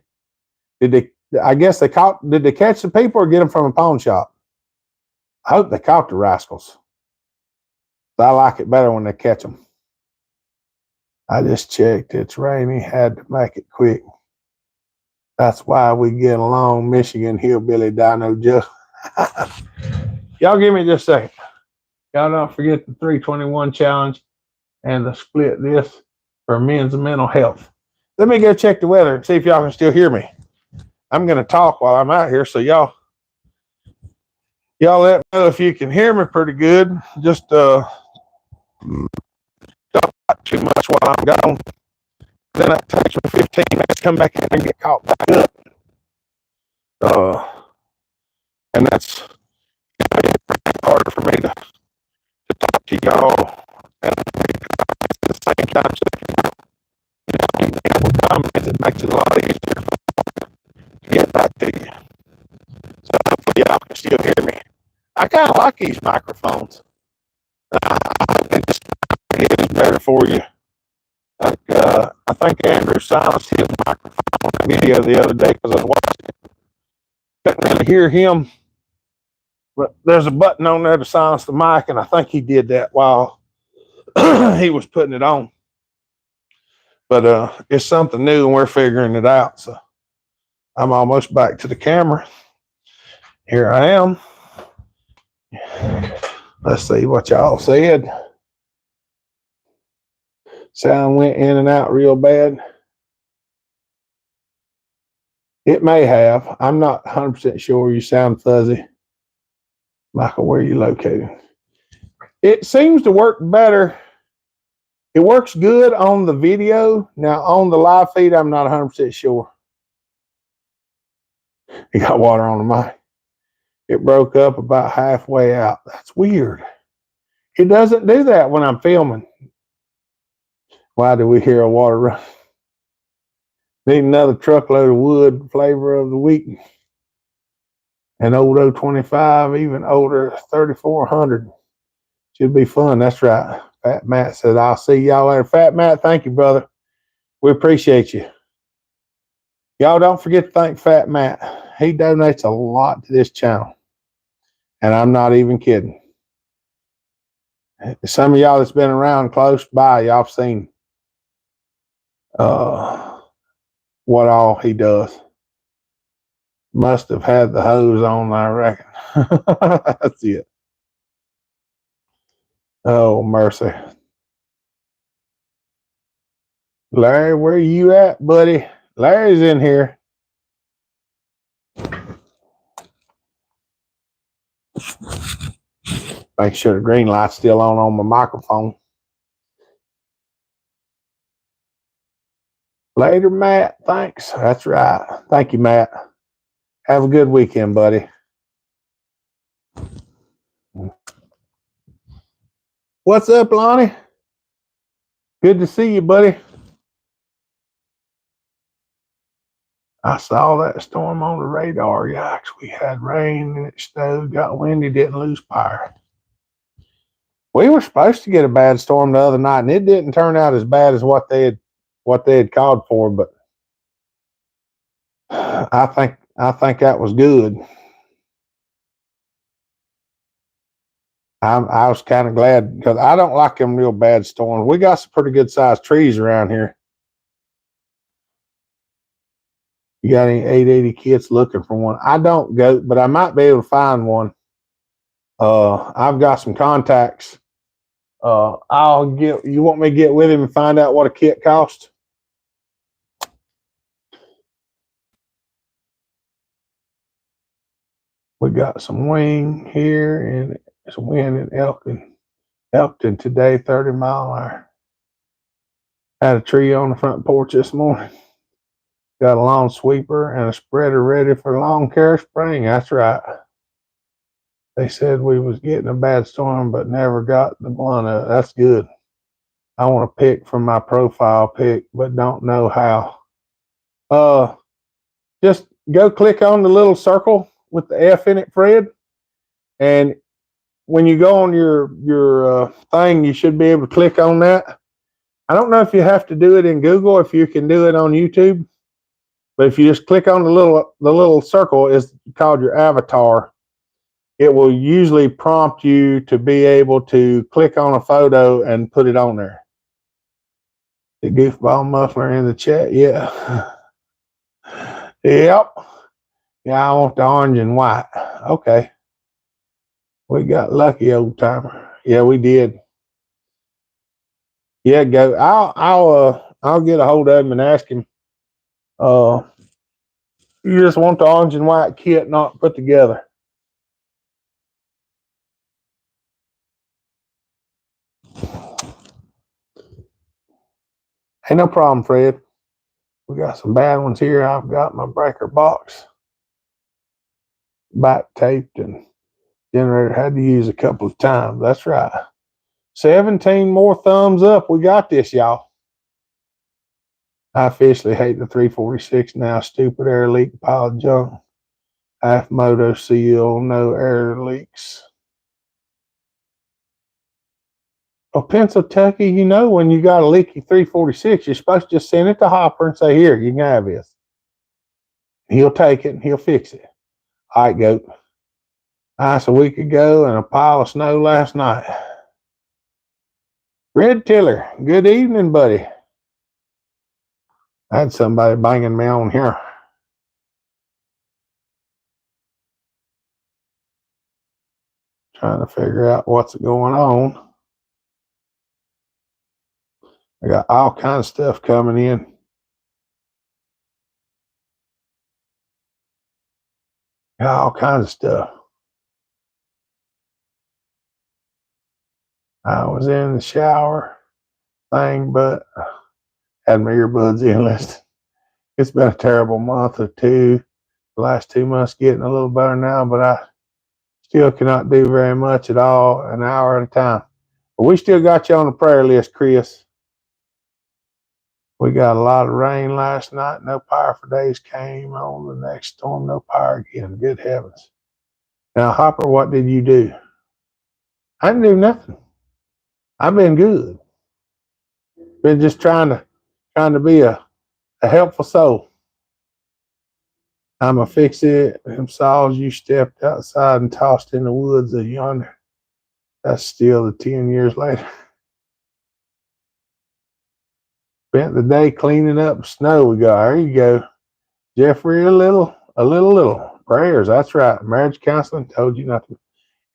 Did they catch the people or get them from a pawn shop? I hope they caught the rascals. I like it better when they catch them. I just checked. It's rainy. Had to make it quick. That's why we get along, Michigan Hillbilly Dino Joe. Y'all give me just a second. Y'all don't forget the 321 challenge and the split this for men's mental health. Let me go check the weather and see if y'all can still hear me. I'm going to talk while I'm out here, so y'all let me know if you can hear me pretty good. Just don't talk too much while I'm gone. Then it takes me 15 minutes to come back in and get caught back up. And that's harder for me to talk to y'all at the same time. It makes it a lot easier to get back to you. So hopefully y'all can still hear me. I kind of like these microphones. It just is better for you. Like, I think Andrew silenced his microphone on that video the other day because I was watching it. Couldn't really hear him, but there's a button on there to silence the mic, and I think he did that while he was putting it on. But it's something new, and we're figuring it out. So I'm almost back to the camera. Here I am. Let's see what y'all said. Sound went in and out real bad. It may have. I'm not 100% sure. You sound fuzzy. Michael, where are you located? It seems to work better. It works good on the video. Now, on the live feed, I'm not 100% sure. You got water on the mic. It broke up about halfway out. That's weird. It doesn't do that when I'm filming. Why do we hear a water run? Need another truckload of wood, flavor of the week. An old 025, even older 3400. Should be fun. That's right. Fat Matt said, I'll see y'all later. Fat Matt, thank you, brother. We appreciate you. Y'all don't forget to thank Fat Matt. He donates a lot to this channel. And I'm not even kidding. Some of y'all that's been around close by, y'all have seen what all he does. Must have had the hose on, I reckon. That's it. Oh, mercy. Larry, where you at, buddy? Larry's in here. Make sure the green light's still on my microphone. Later, Matt. Thanks. That's right. Thank you, Matt. Have a good weekend, buddy. What's up, Lonnie? Good to see you, buddy. I saw that storm on the radar. Yikes, we had rain and it snowed, got windy, didn't lose power. We were supposed to get a bad storm the other night, and it didn't turn out as bad as what they had called for, but I think that was good. I was kind of glad because I don't like them real bad storms. We got some pretty good sized trees around here. You got any 880 kits looking for one? I don't go, but I might be able to find one. I've got some contacts. I'll get. You want me to get with him and find out what a kit costs? We got some wing here, and it's wind in Elkton today, 30-mile-an-hour. Had a tree on the front porch this morning. Got a lawn sweeper and a spreader ready for lawn care spring. That's right. They said we was getting a bad storm, but never got the blunt of it. That's good. I want to pick from my profile pic, but don't know how. Just go click on the little circle with the F in it, Fred, and when you go on your thing, you should be able to click on that. I don't know if you have to do it in Google, if you can do it on YouTube, but if you just click on the little circle, is called your avatar. It will usually prompt you to be able to click on a photo and put it on there. The goofball muffler in the chat, yeah. Yep. Yeah, I want the orange and white. Okay. We got lucky, old timer. Yeah, we did. Yeah, go. I'll get a hold of him and ask him. You just want the orange and white kit not put together. Ain't no problem, Fred. We got some bad ones here. I've got my breaker box back taped and generator had to use a couple of times. That's right. 17 more thumbs up. We got this, y'all. I officially hate the 346 now. Stupid air leak pile of junk. Half moto seal, no air leaks. Oh, Pennsylvania, you know, when you got a leaky 346, you're supposed to just send it to Hopper and say, here, you can have this. He'll take it and he'll fix it. All right, goat. Ice a week ago and a pile of snow last night. Red Tiller, good evening, buddy. I had somebody banging me on here. Trying to figure out what's going on. I got all kinds of stuff coming in. Got all kinds of stuff. I was in the shower thing, but had my earbuds in. It's been a terrible month or two. The last 2 months getting a little better now, but I still cannot do very much at all, an hour at a time. But we still got you on the prayer list, Chris. We got a lot of rain last night. No power for days. Came on the next storm. No power again. Good heavens. Now, Hopper, what did you do? I didn't do nothing. I've been good. Been just trying to be a helpful soul. I'm a fix it. Them saws you stepped outside and tossed in the woods of yonder. That's still the 10 years later. Spent the day cleaning up snow we got. There you go. Jeffrey, a little. Prayers, that's right. Marriage counseling, told you nothing.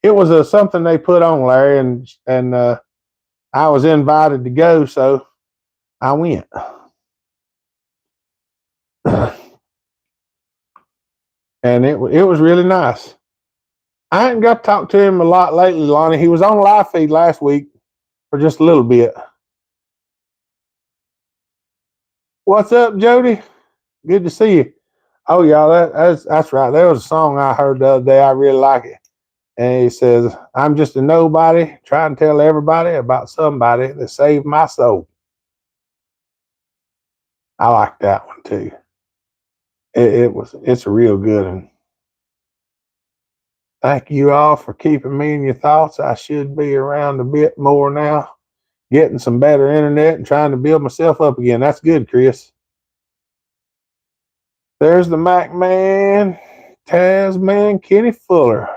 It was something they put on, Larry, and I was invited to go, so I went. And it was really nice. I hadn't got to talk to him a lot lately, Lonnie. He was on live feed last week for just a little bit. What's up, Jody? Good to see you. Oh, y'all, that's right. There was a song I heard the other day. I really like it. And he says, I'm just a nobody trying to tell everybody about somebody that saved my soul. I like that one too. It's a real good one. Thank you all for keeping me in your thoughts. I should be around a bit more now, getting some better internet and trying to build myself up again. That's good, Chris. There's the Mac Man, Tasman, Kenny Fuller.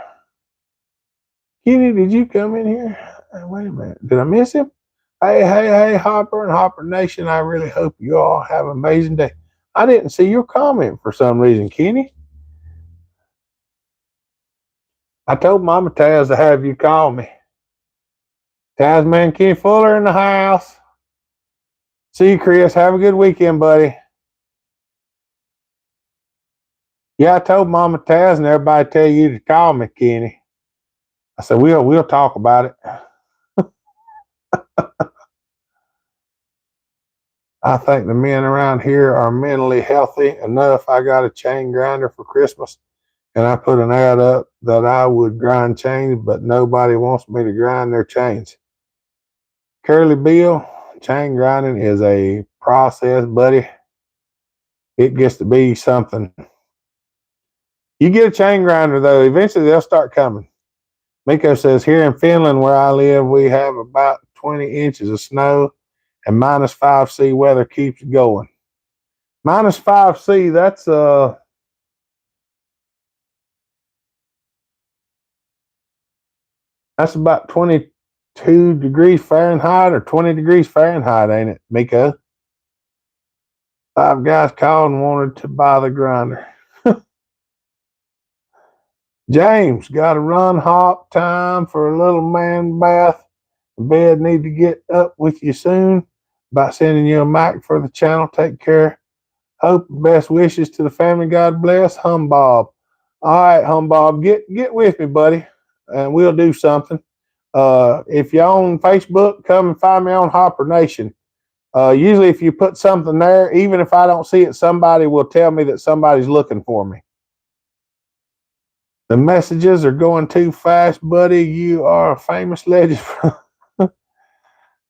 Kenny, did you come in here? Wait a minute. Did I miss him? Hey, Hopper and Hopper Nation. I really hope you all have an amazing day. I didn't see your comment for some reason, Kenny. I told Mama Taz to have you call me. Tasman Kenny Fuller in the house. See you, Chris. Have a good weekend, buddy. Yeah, I told Mama Taz and everybody tell you to call me, Kenny. I said we'll talk about it. I think the men around here are mentally healthy enough. I got a chain grinder for Christmas, and I put an ad up that I would grind chains, but nobody wants me to grind their chains. Curly Bill, chain grinding is a process, buddy. It gets to be something. You get a chain grinder, though, eventually they'll start coming. Miko says, here in Finland, where I live, we have about 20 inches of snow, and minus 5°C weather keeps going. Minus 5°C, that's about 22 degrees Fahrenheit or 20 degrees Fahrenheit, ain't it, Miko? 5 guys called and wanted to buy the grinder. James, got to run, hop, time for a little man bath. The bed need to get up with you soon. About sending you a mic for the channel. Take care. Hope best wishes to the family. God bless. Humbob. All right, Humbob, get with me, buddy, and we'll do something. If you're on Facebook, come and find me on Hopper Nation. Usually if you put something there, even if I don't see it, somebody will tell me that somebody's looking for me. The messages are going too fast, buddy. You are a famous legend.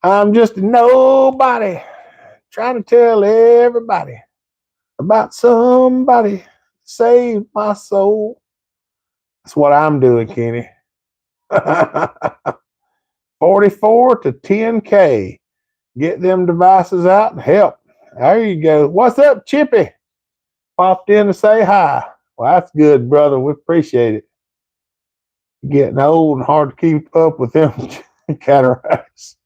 I'm just a nobody trying to tell everybody about somebody saved my soul. That's what I'm doing, Kenny. 44 to 10K. Get them devices out and help. There you go. What's up, Chippy? Popped in to say hi. Well, that's good, brother. We appreciate it. Getting old and hard to keep up with them cataracts.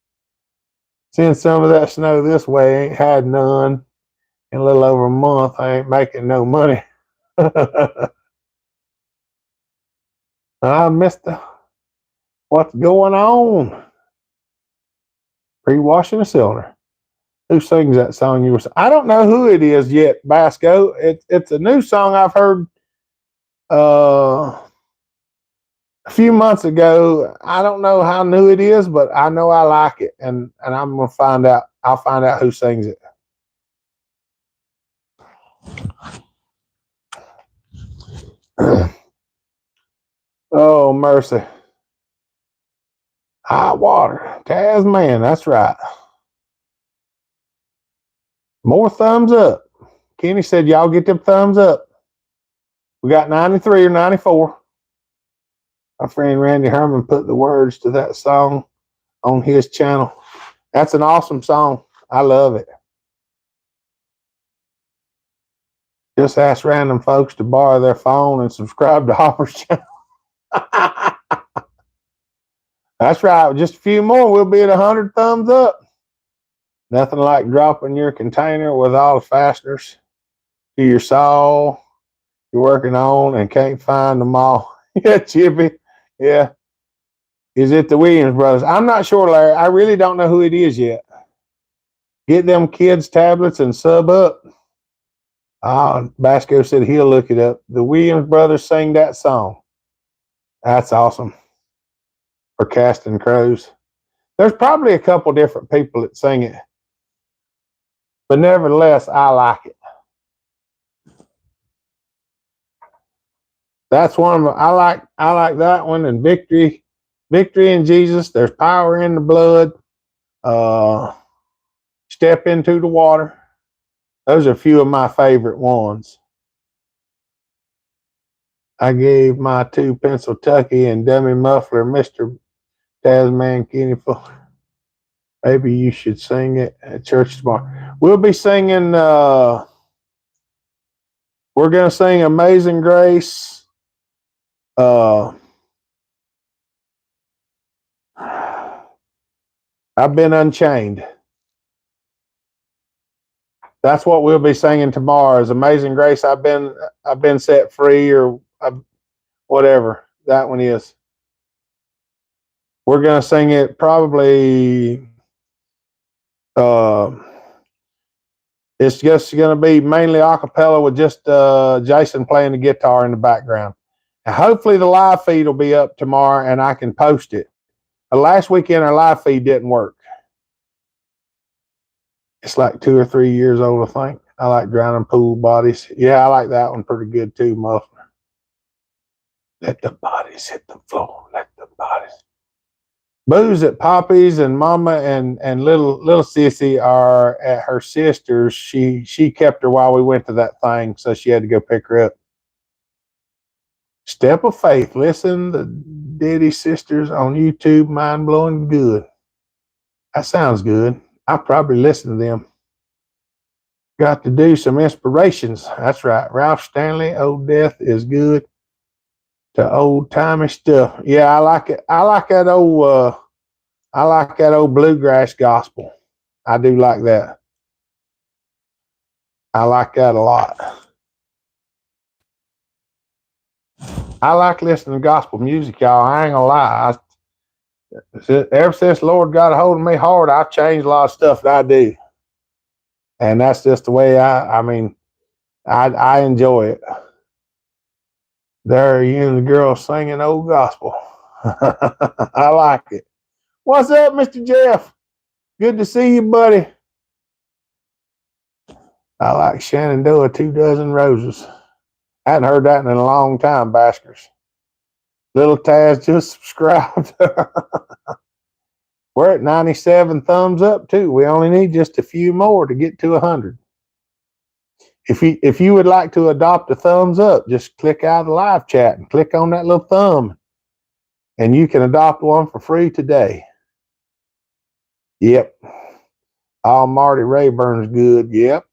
Seeing some of that snow this way, ain't had none in a little over a month. I ain't making no money. Mister, what's going on? Pre-washing a cylinder. Who sings that song you were? I don't know who it is yet, Basco. It's a new song I've heard a few months ago. I don't know how new it is, but I know I like it, and I'm gonna find out. I'll find out who sings it. Oh, mercy. Hot water. Tasman, that's right. More thumbs up. Kenny said, y'all get them thumbs up. We got 93 or 94. My friend Randy Herman put the words to that song on his channel. That's an awesome song. I love it. Just ask random folks to borrow their phone and subscribe to Hopper's channel. That's right. Just a few more, we'll be at 100 thumbs up. Nothing like dropping your container with all the fasteners to your saw you're working on and can't find them all. Yeah, Chippy. Yeah. Is it the Williams brothers? I'm not sure, Larry. I really don't know who it is yet. Get them kids' tablets and sub up. Basco said he'll look it up. The Williams brothers sing that song. That's awesome. For Casting Crows. There's probably a couple different people that sing it. But nevertheless, I like it. That's one of them. I like that one. And Victory in Jesus. There's power in the blood. Step into the water. Those are a few of my favorite ones. I gave my 2 Pencil Tucky and Dummy Muffler, Mr. Tasman Kenny Fuller. Maybe you should sing it at church tomorrow. We'll be singing, we're going to sing Amazing Grace. I've been unchained. That's what we'll be singing tomorrow. Is Amazing Grace. I've been set free, or whatever that one is. We're gonna sing it probably. Uh, it's just gonna be mainly a cappella with just Jason playing the guitar in the background. And hopefully the live feed will be up tomorrow and I can post it. Last weekend our live feed didn't work. It's like 2 or 3 years old, I think. I like Drowning Pool Bodies. Yeah, I like that one pretty good too, Muffler. Let the bodies hit the floor. Let the bodies. Booze at Poppy's, and Mama and little Sissy are at her sister's. She kept her while we went to that thing, so she had to go pick her up. Step of Faith. Listen to Diddy Sisters on YouTube. Mind blowing good. That sounds good. I'll probably listen to them. Got to do some inspirations. That's right. Ralph Stanley, Old Death is good. To old timey stuff. Yeah, I like it. I like that old bluegrass gospel. I do like that. I like that a lot. I like listening to gospel music, y'all. I ain't gonna lie. Ever since the Lord got a hold of me hard, I've changed a lot of stuff that I do. And that's just the way I enjoy it. There you and the girl singing old gospel. I like it. What's up, Mr. Jeff? Good to see you, buddy. I like Shenandoah 2 dozen roses. I hadn't heard that in a long time, Baskers. Little Taz just subscribed. We're at 97 thumbs up too. We only need just a few more to get to 100. If you would like to adopt a thumbs up, just click out of the live chat and click on that little thumb, and you can adopt one for free today. Yep. All Marty Rayburn's good. Yep.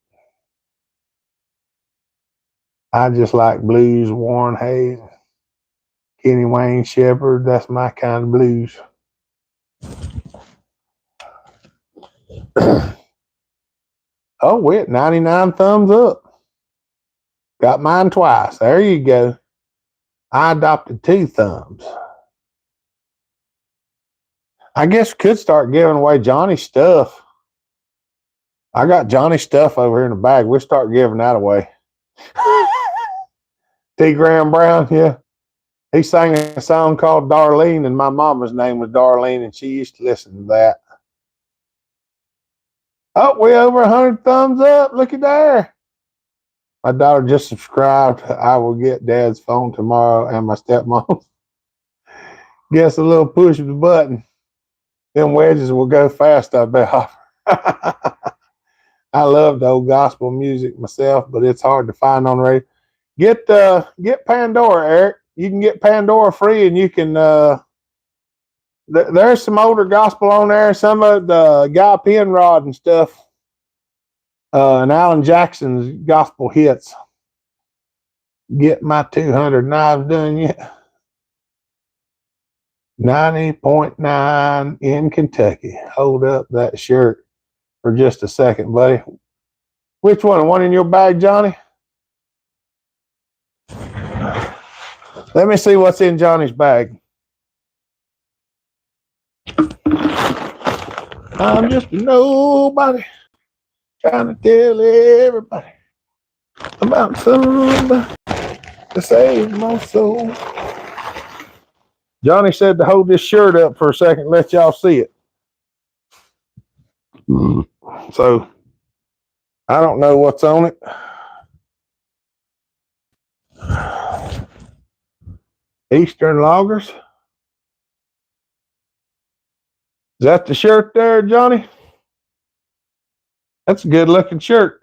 I just like blues, Warren Hayes, Kenny Wayne Shepherd. That's my kind of blues. Oh, we're at 99 thumbs up. Got mine twice. There you go. I adopted 2 thumbs. I guess we could start giving away Johnny's stuff. I got Johnny's stuff over here in the bag. We'll start giving that away. T. Graham Brown, yeah. He sang a song called Darlene, and my mama's name was Darlene, and she used to listen to that. Oh, we over 100 thumbs up. Look at there. My daughter just subscribed. I will get Dad's phone tomorrow and my stepmom. Guess a little push of the button. Them wedges will go fast, I bet. I love the old gospel music myself, but it's hard to find on the radio. Get Pandora, Eric. You can get Pandora free, and you can. There's some older gospel on there. Some of the Guy Penrod and stuff, and Alan Jackson's gospel hits. Get my 200 knives done yet? 90.9 in Kentucky. Hold up that shirt for just a second, buddy. Which one? The one in your bag, Johnny? Let me see what's in Johnny's bag. I'm just a nobody trying to tell everybody about somebody to save my soul. Johnny said to hold this shirt up for a second, let y'all see it. So, I don't know what's on it. Eastern Loggers. Is that the shirt there, Johnny? That's a good looking shirt.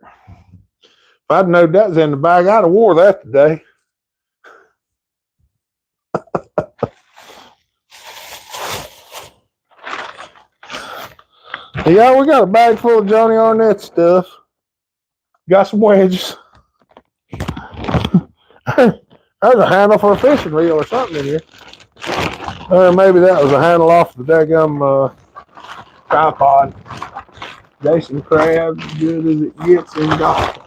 If I'd known that was in the bag, I'd have wore that today. Yeah, we got a bag full of Johnny Arnett stuff. Got some wedges. There's a handle for a fishing reel or something in here. Or maybe that was a handle off the daggum tripod. Jason Krabs, as good as it gets in gospel.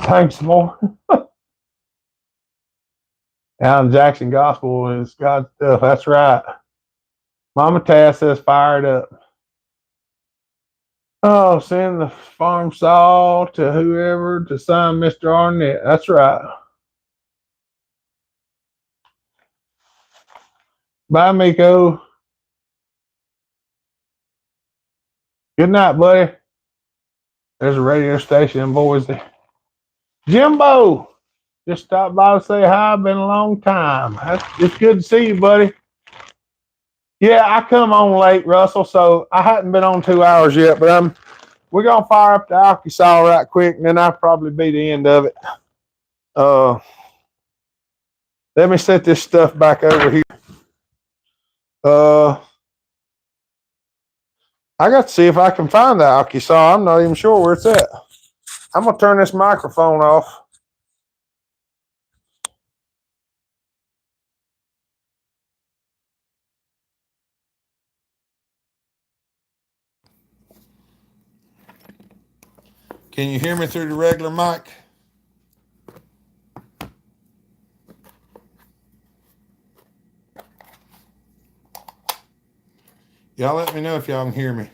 Thanks, more. Alan Jackson Gospel is God's stuff. That's right. Mama Taz says fired up. Oh, send the farm saw to whoever to sign Mr. Arnett. That's right. Bye, Miko. Good night, buddy. There's a radio station in Boise. Jimbo, just stopped by to say hi. Been a long time. It's good to see you, buddy. Yeah, I come on late, Russell, so I hadn't been on 2 hours yet, but we're gonna fire up the alky saw right quick, and then I'll probably be the end of it. Let me set this stuff back over here. I got to see if I can find the alky saw. I'm not even sure where it's at. I'm gonna turn this microphone off. Can you hear me through the regular mic? Y'all let me know if y'all can hear me.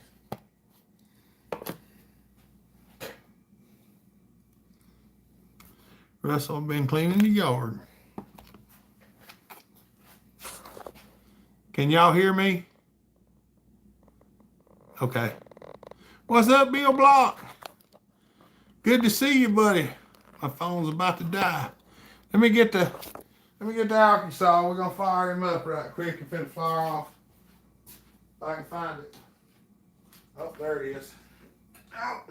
Russell, I've been cleaning the yard. Can y'all hear me? Okay. What's up, Bill Block? Good to see you, buddy. My phone's about to die. Let me get the alky saw. We're gonna fire him up right quick if it'll fire off. If I can find it. Oh, there it is. Ow.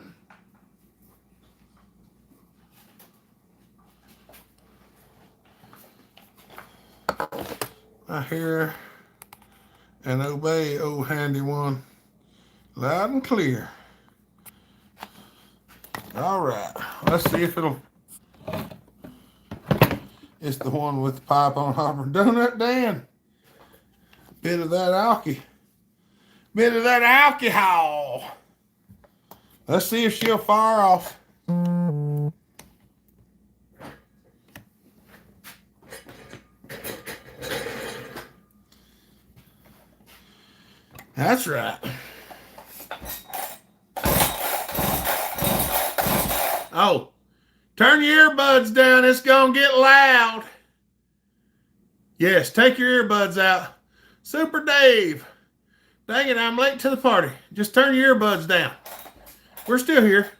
I hear and obey, oh handy one, loud and clear. All right, let's see if it'll. It's the one with the pipe on hopper. Donut Dan. Bit of that alcohol. Let's see if she'll fire off. That's right. Oh, turn your earbuds down. It's going to get loud. Yes, take your earbuds out. Super Dave. Dang it, I'm late to the party. Just turn your earbuds down. We're still here.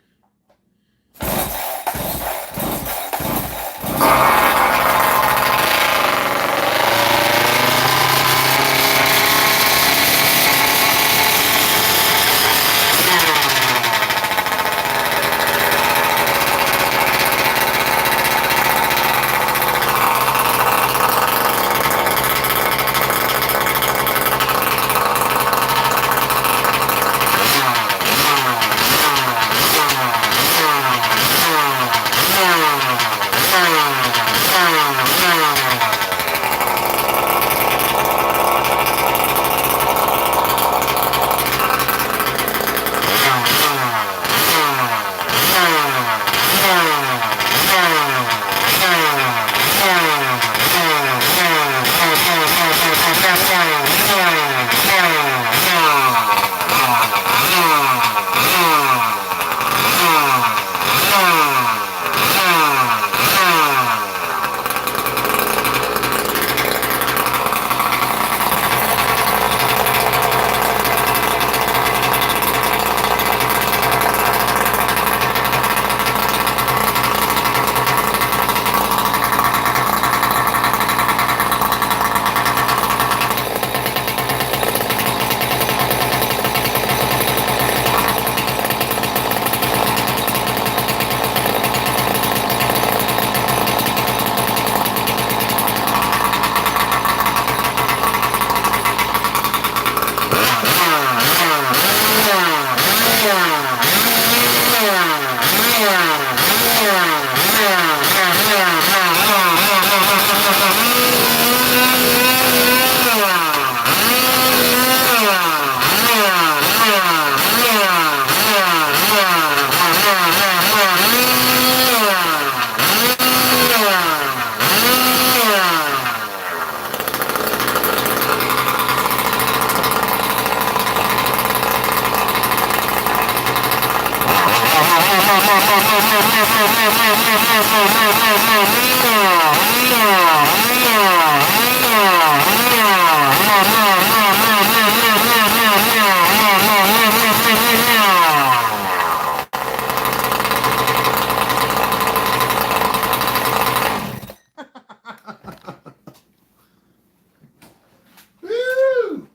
Woo!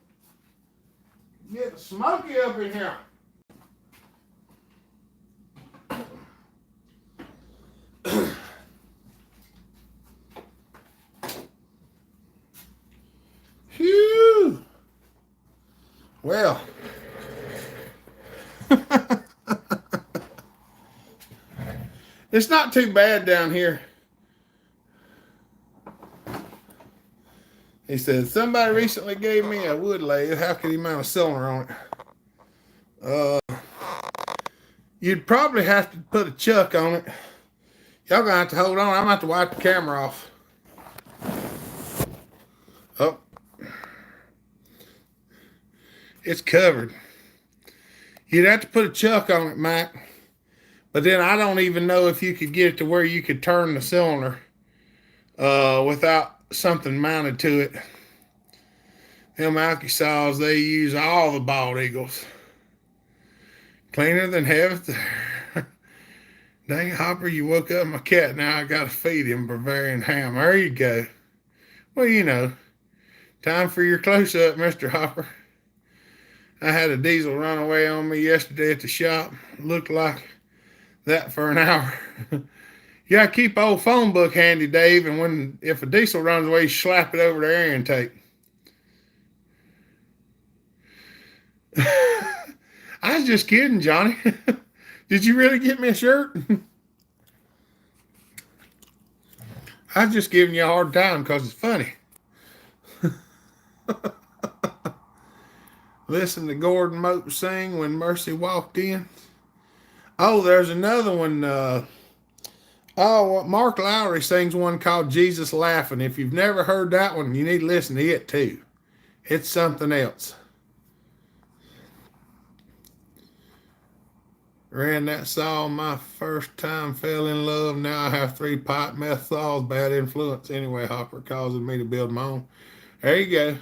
Getting smoky up in here. Phew. Well. It's not too bad down here. He said, somebody recently gave me a wood lathe. How could he mount a cylinder on it? You'd probably have to put a chuck on it. Y'all gonna have to hold on. I'm gonna have to wipe the camera off. Oh. It's covered. You'd have to put a chuck on it, Mike. But then I don't even know if you could get it to where you could turn the cylinder without something mounted to it. Them alky saws, they use all the bald eagles. Cleaner than heaven. Dang, Hopper, you woke up my cat. Now I gotta feed him Bavarian ham. There you go. Well, you know, time for your close-up, Mr. Hopper. I had a diesel run away on me yesterday at the shop. Looked like that for an hour. You gotta keep old phone book handy, Dave, and if a diesel runs away, you slap it over the air intake. I was just kidding, Johnny. Did you really get me a shirt? I was just giving you a hard time because it's funny. Listen to Gordon Mope sing when Mercy walked in. Oh, there's another one. Mark Lowry sings one called Jesus Laughing. If you've never heard that one, you need to listen to it too. It's something else. Ran that saw my first time, fell in love. Now I have 3 pipe meth saws, bad influence. Anyway, Hopper causing me to build my own. There you go.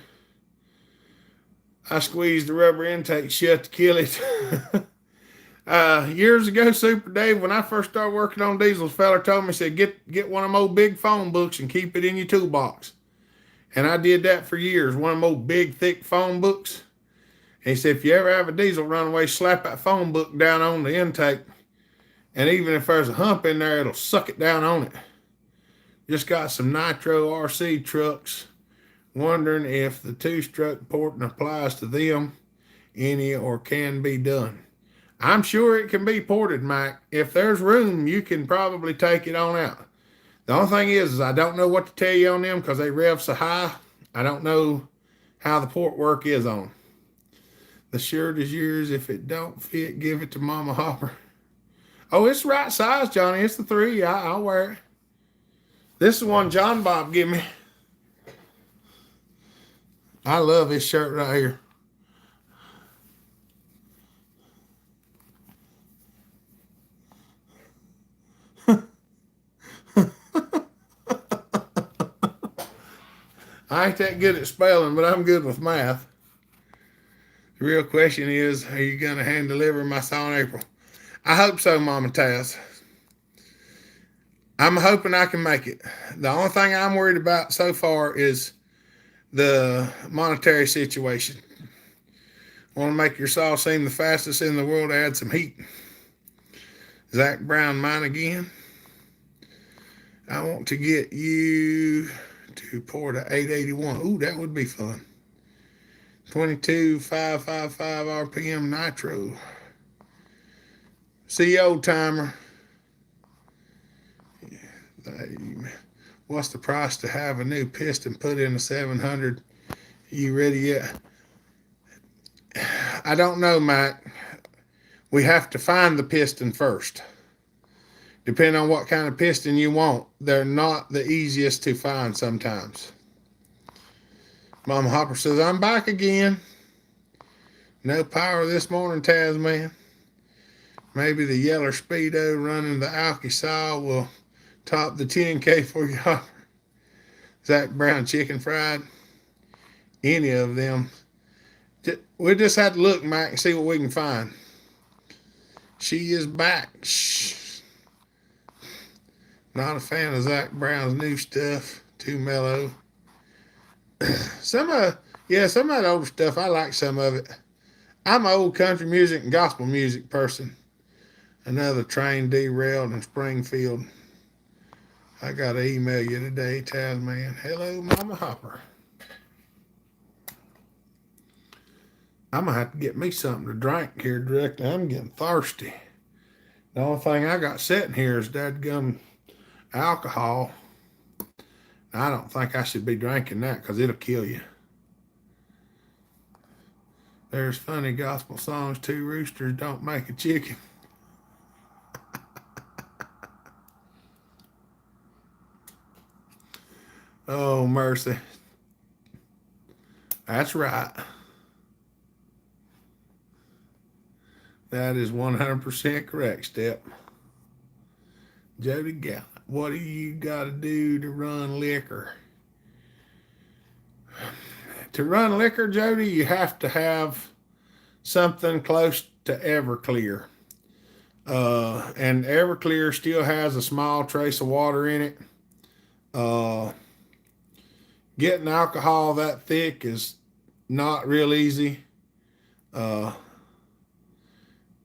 I squeezed the rubber intake shut to kill it. Years ago, Super Dave, when I first started working on diesels, fella told me, said, get one of them old big phone books and keep it in your toolbox. And I did that for years, one of them old big, thick phone books. And he said, if you ever have a diesel run away, slap that phone book down on the intake. And even if there's a hump in there, it'll suck it down on it. Just got some nitro RC trucks. Wondering if the 2-stroke porting applies to them any or can be done. I'm sure it can be ported, Mike. If there's room, you can probably take it on out. The only thing is I don't know what to tell you on them because they rev so high. I don't know how the port work is on them. The shirt is yours. If it don't fit, give it to Mama Hopper. Oh, it's the right size, Johnny. It's the 3. I'll wear it. This is one John Bob gave me. I love this shirt right here. I ain't that good at spelling, but I'm good with math. The real question is, are you going to hand deliver my saw in April? I hope so, Mama Taz. I'm hoping I can make it. The only thing I'm worried about so far is the monetary situation. Want to make your saw seem the fastest in the world to add some heat. Zach Brown, mine again. I want to get you to pour to 881. Ooh, that would be fun. 22,555 RPM nitro. See you, old timer. What's the price to have a new piston put in a 700? You ready yet? I don't know, Mike. We have to find the piston first. Depending on what kind of piston you want, they're not the easiest to find sometimes. Mama Hopper says, I'm back again. No power this morning, Tasman. Maybe the Yeller Speedo running the alky saw will top the 10K for you. Zach Brown chicken fried. Any of them. We just have to look, Mike, and see what we can find. She is back. Shh. Not a fan of Zach Brown's new stuff. Too mellow. Some of some of that older stuff, I like some of it. I'm an old country music and gospel music person. Another train derailed in Springfield. I got to email you today, Tasman. Hello, Mama Hopper. I'm going to have to get me something to drink here directly. I'm getting thirsty. The only thing I got sitting here is dadgum alcohol. I don't think I should be drinking that because it'll kill you. There's funny gospel songs. Two roosters don't make a chicken. Oh, mercy. That's right. That is 100% correct, Step. Jody Gallant, what do you got to do to run liquor? To run liquor, Jody, you have to have something close to Everclear. And Everclear still has a small trace of water in it. Getting alcohol that thick is not real easy.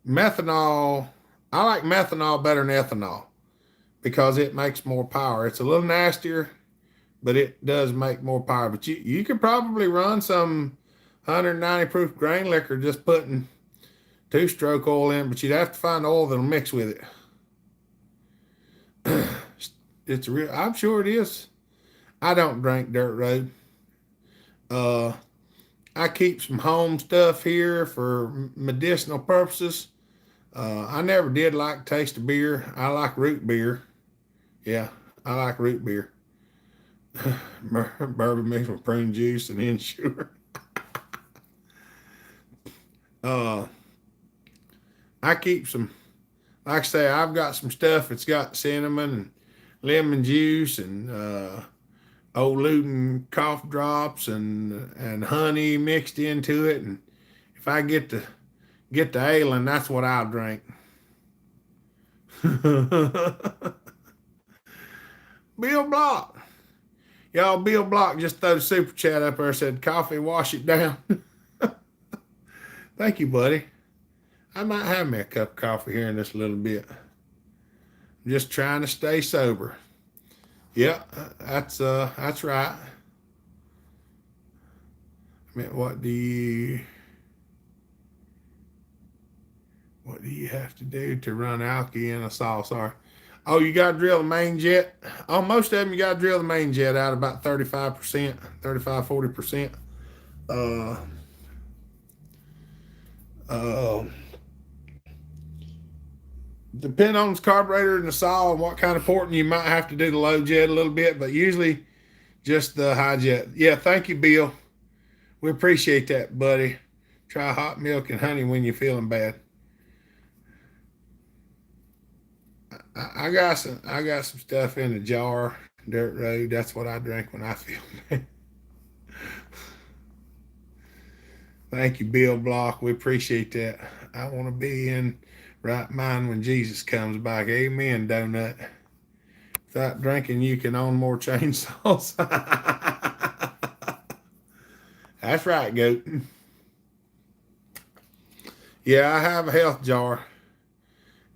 Methanol, I like methanol better than ethanol because it makes more power. It's a little nastier, but it does make more power. But you could probably run some 190 proof grain liquor just putting 2-stroke oil in, but you'd have to find oil that'll mix with it. It's real. I'm sure it is. I don't drink Dirt Road. I keep some home stuff here for medicinal purposes. I never did like taste of beer. I like root beer. Yeah, I like root beer. Bourbon mixed with prune juice and Ensure. I keep some, like I say, I've got some stuff that's got cinnamon and lemon juice and old Luton cough drops and honey mixed into it. And if I get the ailing, that's what I'll drink. Bill Block. Y'all, Bill Block just threw the super chat up there, said, coffee, wash it down. Thank you, buddy. I might have me a cup of coffee here in just a little bit. I'm just trying to stay sober. Yeah, that's right. I mean, what do you have to do to run alky in a sauce? Oh, you got to drill the main jet. Oh, most of them you got to drill the main jet out about 35%, 40%. Depending on the carburetor and the saw and what kind of porting, you might have to do the low jet a little bit, but usually just the high jet. Yeah, thank you, Bill. We appreciate that, buddy. Try hot milk and honey when you're feeling bad. I got some stuff in the jar, Dirt Road. That's what I drink when I feel bad. Thank you, Bill Block. We appreciate that. I want to be in right mind when Jesus comes back. Amen, Donut. Without drinking, you can own more chainsaws. That's right, Goat. Yeah, I have a health jar,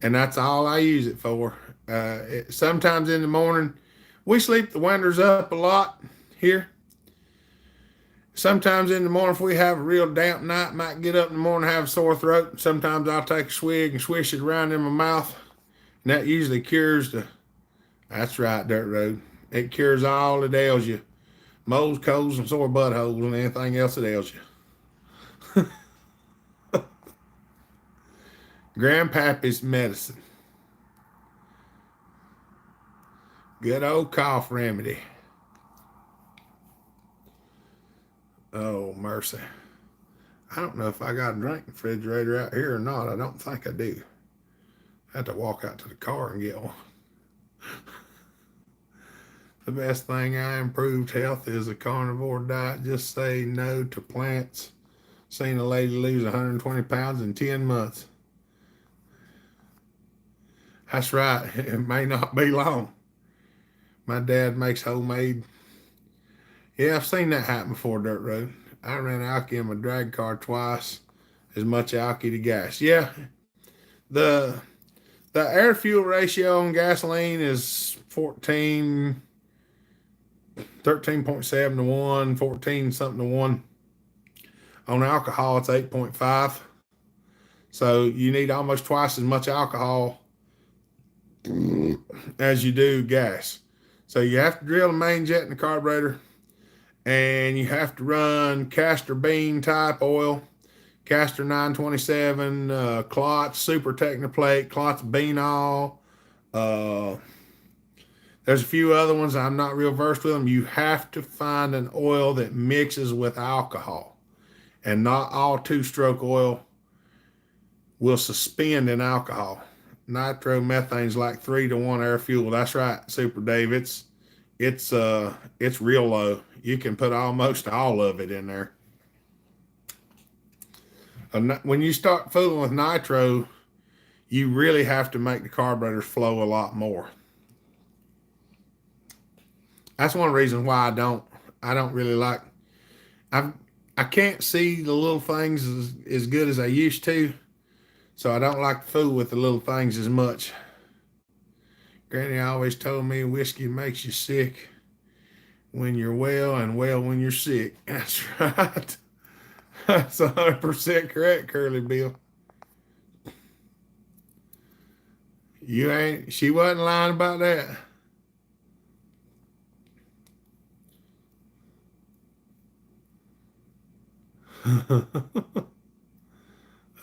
and that's all I use it for. Sometimes in the morning, we sleep the winters up a lot here. Sometimes in the morning, if we have a real damp night, might get up in the morning and have a sore throat. Sometimes I'll take a swig and swish it around in my mouth, and that usually cures the. That's right, Dirt Road. It cures all that ails you. Moles, colds, and sore buttholes, and anything else that ails you. Grandpappy's medicine. Good old cough remedy. Oh, mercy. I don't know if I got a drink refrigerator out here or not. I don't think I do. I have to walk out to the car and get one. The best thing I improved health is a carnivore diet. Just say no to plants. Seen a lady lose 120 pounds in 10 months. That's right. It may not be long. My dad makes homemade. Yeah, I've seen that happen before, dirt road. I ran alky in my drag car twice as much alky to gas. Yeah, the the air fuel ratio on gasoline is 13.7 to 1, 14 something to 1. On alcohol, it's 8.5. So you need almost twice as much alcohol as you do gas. So you have to drill a main jet in the carburetor, and you have to run castor bean type oil, castor 927, Klotz super technoplate, Klotz bean oil. Uh, there's a few other ones I'm not real versed with them. You have to find an oil that mixes with alcohol, and not all two-stroke oil will suspend in alcohol. Nitromethane's like 3-to-1 air fuel. That's right, Super Dave. It's real low. You can put almost all of it in there. When you start fooling with nitro, you really have to make the carburetors flow a lot more. That's one reason why I don't really like. I can't see the little things as good as I used to, so I don't like to fool with the little things as much. Granny always told me whiskey makes you sick when you're well and well when you're sick. That's right. That's 100% correct, Curly Bill. She wasn't lying about that.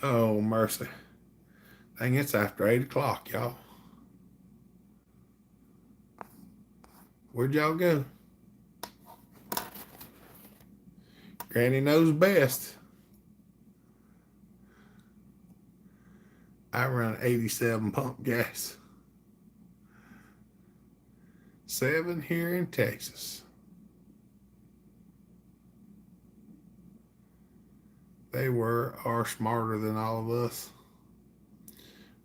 Oh, mercy. Dang, it's after 8 o'clock, y'all. Where'd y'all go? Granny knows best. I run 87 pump gas. 7 here in Texas. They are smarter than all of us.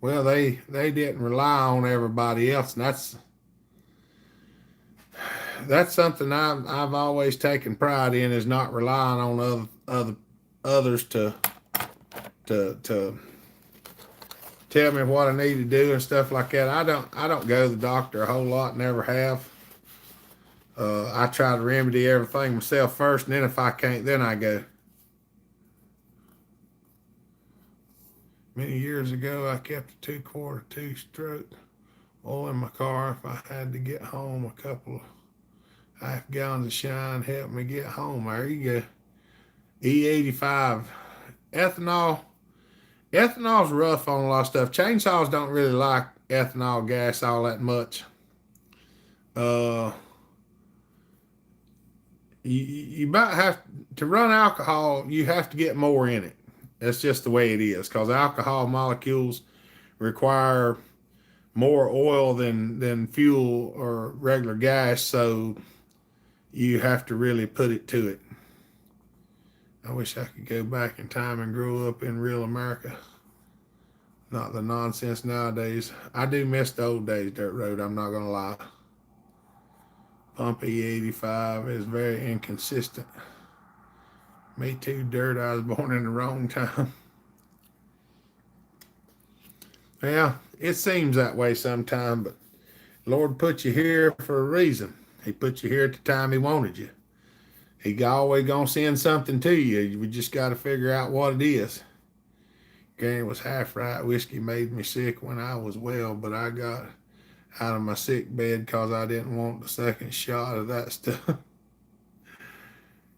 Well, they didn't rely on everybody else, and that's something I've always taken pride in, is not relying on others to tell me what I need to do and stuff like that. I don't go to the doctor a whole lot, never have. I try to remedy everything myself first, and then if I can't, then I go. Many years ago, I kept a 2-quart 2-stroke oil in my car. If I had to get home, a couple of half gallons of shine helped me get home. There you go. E85. Ethanol's rough on a lot of stuff. Chainsaws don't really like ethanol gas all that much. You might have to run alcohol. You have to get more in it. That's just the way it is, because alcohol molecules require more oil than fuel or regular gas, so you have to really put it to it. I wish I could go back in time and grow up in real America. Not the nonsense nowadays. I do miss the old days, dirt road, I'm not going to lie. Pump E85 is very inconsistent. Me too, dirt. I was born in the wrong time. Yeah, it seems that way sometime, but Lord put you here for a reason. He put you here at the time he wanted you. He always gonna send something to you. We just got to figure out what it is. Granny was half right. Whiskey made me sick when I was well, but I got out of my sick bed because I didn't want the second shot of that stuff.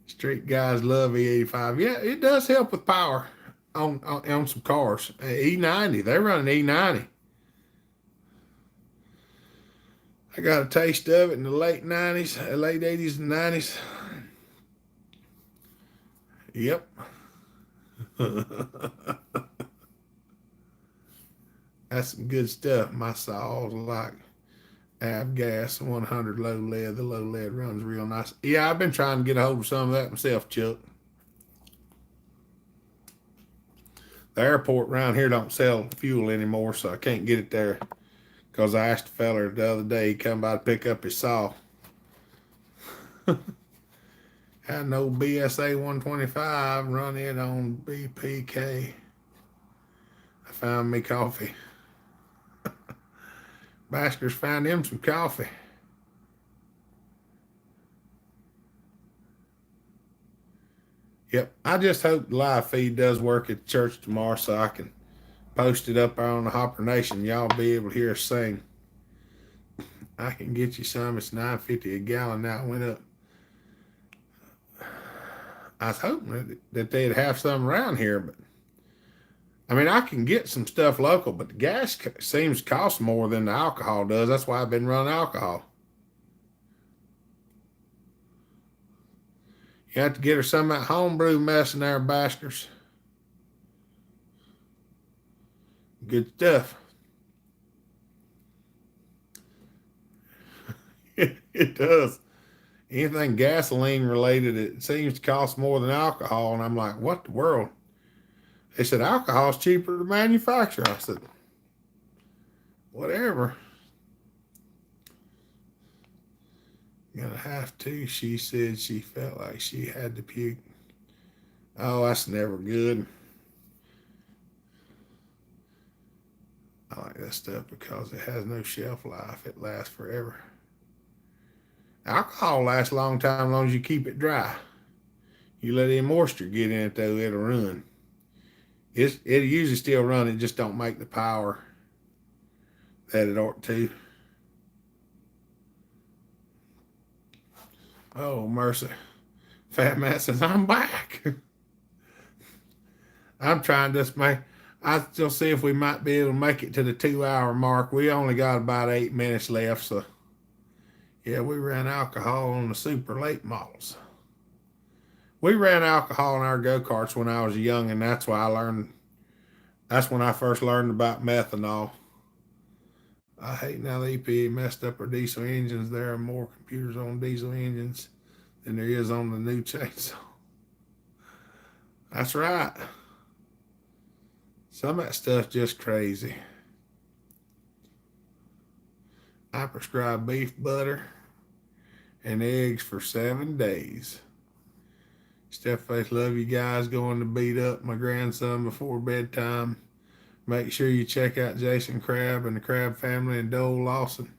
Street guys love E85. Yeah, it does help with power on some cars. E90, they're running E90. I got a taste of it in the late 90s, late 80s and 90s. Yep. That's some good stuff. My saws like Av gas 100 low lead. The low lead runs real nice. Yeah, I've been trying to get a hold of some of that myself, Chuck. The airport around here don't sell fuel anymore, so I can't get it there. Because I asked a feller the other day, he come by to pick up his saw. Had an old BSA 125, run it on BPK. I found me coffee. Bastards found him some coffee. Yep, I just hope the live feed does work at church tomorrow so I can post it up on the Hopper Nation. Y'all be able to hear us sing. I can get you some. It's $9.50 a gallon now. It went up. I was hoping that they'd have some around here, but I mean, I can get some stuff local, but the gas seems to cost more than the alcohol does. That's why I've been running alcohol. You have to get her some of that homebrew mess in there, bastards. Good stuff. It does. Anything gasoline related, it seems to cost more than alcohol. And I'm like, what the world? They said alcohol's cheaper to manufacture. I said, whatever. Gonna have to. She said she felt like she had to puke. Oh, that's never good. I like that stuff because it has no shelf life. It lasts forever. Alcohol lasts a long time as long as you keep it dry. You let any moisture get in it though, it'll run. It'll usually still run, it just don't make the power that it ought to. Oh, mercy. Fat Matt says, I'm back. I'm trying this, man. I still see if we might be able to make it to the 2 hour mark. We only got about 8 minutes left, so yeah, we ran alcohol on the super late models. We ran alcohol in our go-karts when I was young, and that's why that's when I first learned about methanol. I hate now the EPA messed up our diesel engines. There are more computers on diesel engines than there is on the new chainsaw. That's right. Some of that stuff's just crazy. I prescribe beef butter and eggs for 7 days. Stepface, love you guys. Going to beat up my grandson before bedtime. Make sure you check out Jason Crabb and the Crabb family and Dole Lawson.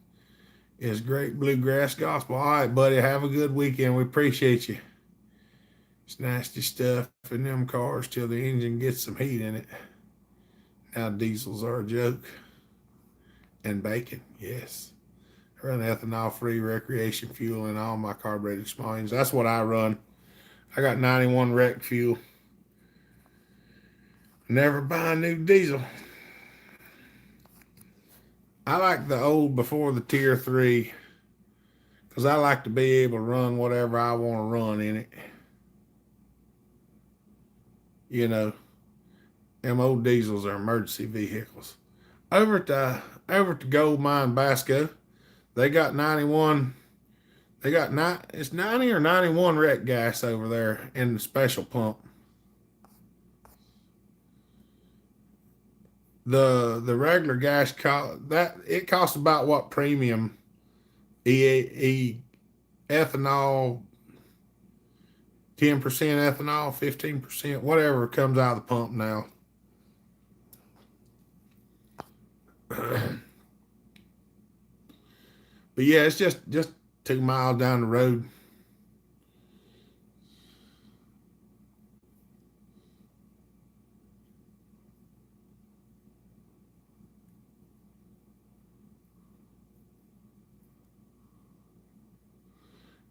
It's great bluegrass gospel. All right, buddy. Have a good weekend. We appreciate you. It's nasty stuff in them cars till the engine gets some heat in it. Now diesels are a joke. And bacon, yes. I run ethanol-free recreation fuel in all my carbureted small engines. That's what I run. I got 91 rec fuel. Never buy a new diesel. I like the old before the tier 3 because I like to be able to run whatever I want to run in it. You know, them old diesels are emergency vehicles. Over at Gold Mine Basco, they got 91. It's 90 or 91 rec gas over there in the special pump. The regular gas it costs about what premium ethanol, 10% ethanol, 15%, whatever comes out of the pump now. But yeah, it's just 2 miles down the road.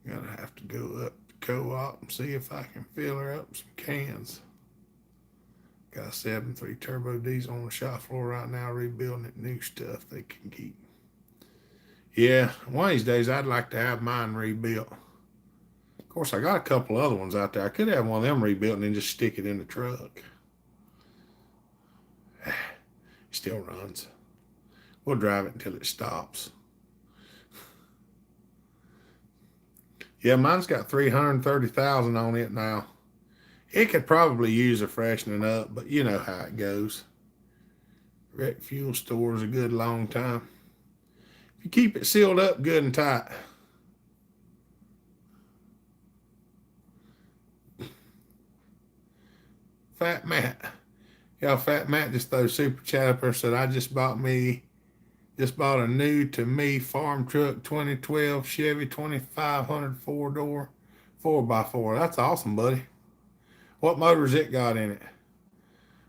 Gonna have to go up to Co-op and see if I can fill her up some cans. Got a 7.3 turbo diesel on the shop floor right now, rebuilding it, new stuff they can keep. Yeah, one of these days I'd like to have mine rebuilt. Of course, I got a couple other ones out there. I could have one of them rebuilt and then just stick it in the truck. It still runs. We'll drive it until it stops. Yeah, mine's got 330,000 on it now. It could probably use a freshening up, but you know how it goes. Wreck fuel store is a good long time. If you keep it sealed up good and tight. Fat Matt. Y'all, Fat Matt just threw super chat up there, said, I just bought a new to me farm truck 2012 Chevy 2500 4-door 4x4. That's awesome, buddy. What motor's it got in it?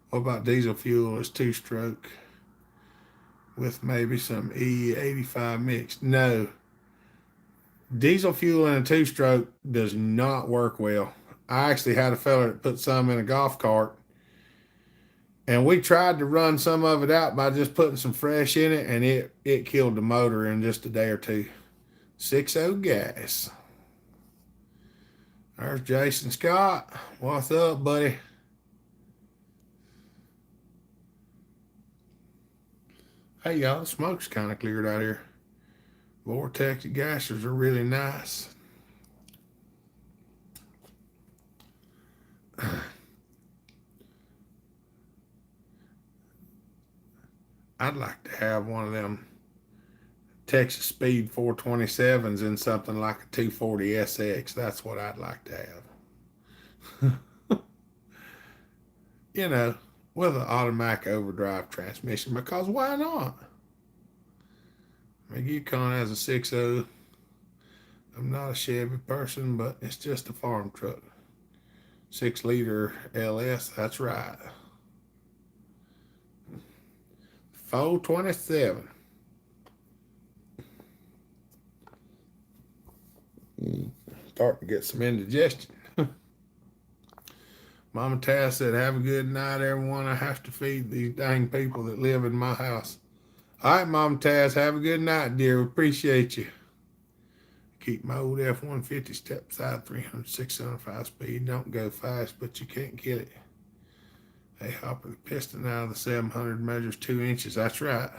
What about diesel fuel? It's 2-stroke with maybe some E85 mixed. No. Diesel fuel in a 2-stroke does not work well. I actually had a fella that put some in a golf cart, and we tried to run some of it out by just putting some fresh in it, and it killed the motor in just a day or two. 6.0 gas. There's Jason Scott. What's up, buddy? Hey, y'all, the smoke's kind of cleared out here. Vortex gassers are really nice. I'd like to have one of them Texas Speed 427s in something like a 240 SX. That's what I'd like to have. You know, with an automatic overdrive transmission, because why not? My Yukon has a 6.0. I'm not a Chevy person, but it's just a farm truck. 6-liter LS, that's right. 427. Starting to get some indigestion. Mama Taz said, have a good night, everyone. I have to feed these dang people that live in my house. All right, Mama Taz, have a good night, dear. Appreciate you. Keep my old F-150 step side 300, 605 speed. Don't go fast, but you can't kill it. Hey, Hopper, the piston out of the 700 measures 2 inches. That's right.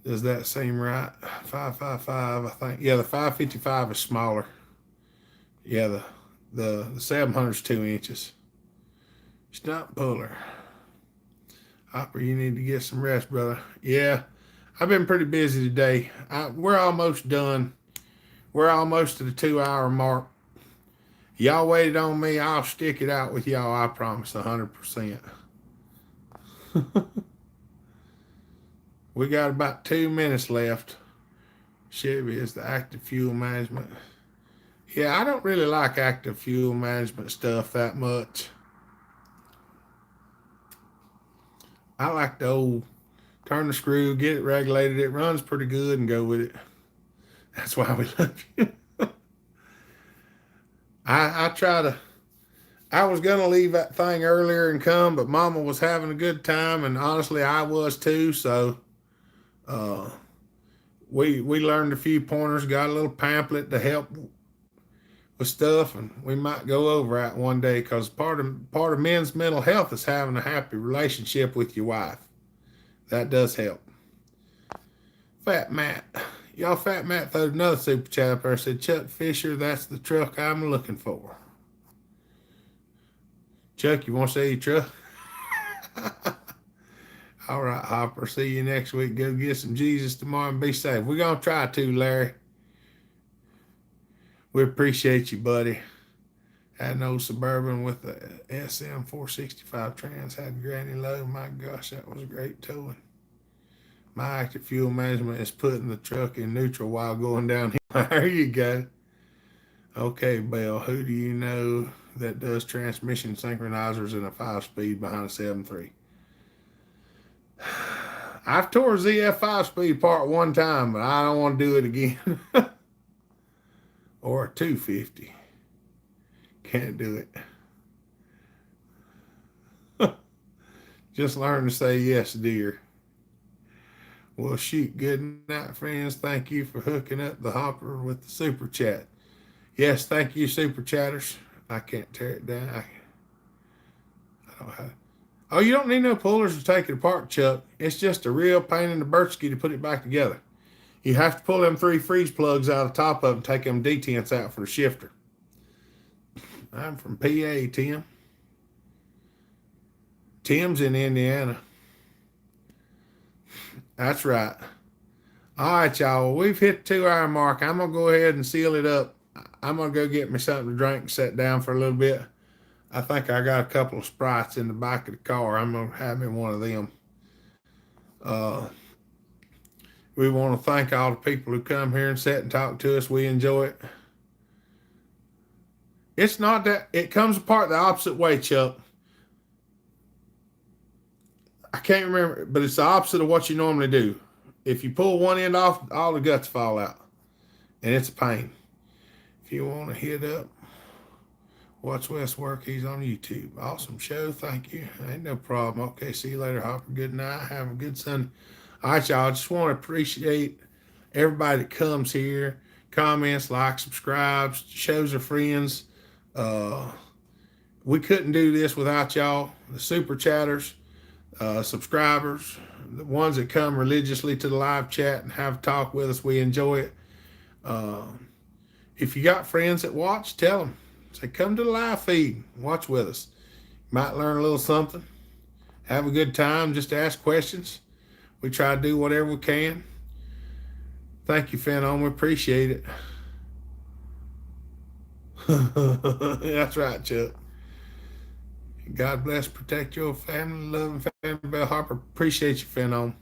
Does that seem right? 555, I think. Yeah, the 555 is smaller. Yeah, the 700 is 2 inches. Stump puller. Hopper, you need to get some rest, brother. Yeah, I've been pretty busy today. We're almost done. We're almost to the 2-hour mark. Y'all waited on me. I'll stick it out with y'all. I promise, 100%. We got about 2 minutes left. Chevy is the active fuel management. Yeah, I don't really like active fuel management stuff that much. I like the old turn the screw, get it regulated. It runs pretty good and go with it. That's why we love you. I was going to leave that thing earlier and come, but Mama was having a good time, and honestly, I was too. So we learned a few pointers, got a little pamphlet to help with stuff, and we might go over that one day, because part of men's mental health is having a happy relationship with your wife. That does help. Fat Matt. Y'all, Fat Matt threw another super chat up there, said, Chuck Fisher, that's the truck I'm looking for. Chuck, you want to see your truck? All right, Hopper. See you next week. Go get some Jesus tomorrow and be safe. We're going to try to, Larry. We appreciate you, buddy. Had an old Suburban with the SM 465 trans. Had granny low. My gosh, that was great towing. My active fuel management is putting the truck in neutral while going downhill. There you go. Okay, Bell, who do you know that does transmission synchronizers in a 5-speed behind a 7.3? I've tore a ZF 5-speed part one time, but I don't want to do it again. Or a 250. Can't do it. Just learn to say yes, dear. Well, shoot. Good night, friends. Thank you for hooking up the Hopper with the super chat. Yes, thank you, super chatters. I can't tear it down. I don't have. Oh, you don't need no pullers to take it apart, Chuck. It's just a real pain in the birchkey to put it back together. You have to pull them 3 freeze plugs out of the top of them, take them detents out for the shifter. I'm from PA, Tim. Tim's in Indiana. That's right. All right, y'all. We've hit the 2-hour mark. I'm going to go ahead and seal it up. I'm going to go get me something to drink and sit down for a little bit. I think I got a couple of Sprites in the back of the car. I'm going to have me one of them. We want to thank all the people who come here and sit and talk to us. We enjoy it. It's not that, it comes apart the opposite way, Chuck. I can't remember, but it's the opposite of what you normally do. If you pull one end off, all the guts fall out. And it's a pain. If you want to hit up, watch Wes work. He's on YouTube. Awesome show. Thank you. Ain't no problem. Okay, see you later, Hopper. Good night. Have a good Sunday. All right, y'all. I just want to appreciate everybody that comes here, comments, likes, subscribes, shows their friends. We couldn't do this without y'all, the super chatters, subscribers, the ones that come religiously to the live chat and have a talk with us. We enjoy it. If you got friends that watch, tell them. Say, come to the live feed, watch with us. You might learn a little something. Have a good time, just ask questions. We try to do whatever we can. Thank you, Phenom. We appreciate it. That's right, Chuck. God bless, protect your family, love and family. Bell Harper, appreciate you, Phenom.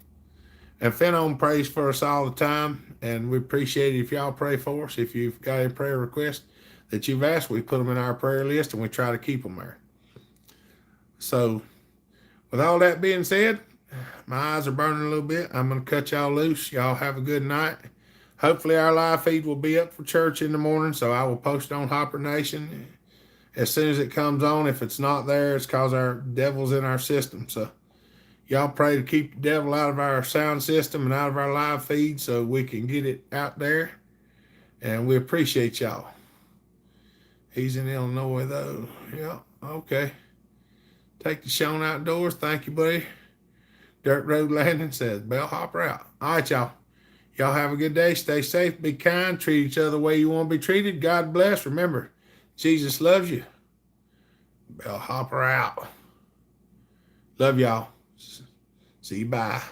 And Phenom prays for us all the time, and we appreciate it if y'all pray for us. If you've got any prayer requests that you've asked, we put them in our prayer list, and we try to keep them there. So, with all that being said, my eyes are burning a little bit. I'm going to cut y'all loose. Y'all have a good night. Hopefully our live feed will be up for church in the morning, so I will post on Hopper Nation as soon as it comes on. If it's not there, it's because our devil's in our system. So y'all pray to keep the devil out of our sound system and out of our live feed so we can get it out there. And we appreciate y'all. He's in Illinois, though. Yeah, okay. Take the Sean outdoors. Thank you, buddy. Dirt Road Landing says, Bell Hopper out. All right, y'all. Y'all have a good day. Stay safe. Be kind. Treat each other the way you want to be treated. God bless. Remember, Jesus loves you. Bell Hopper out. Love y'all. See you. Bye.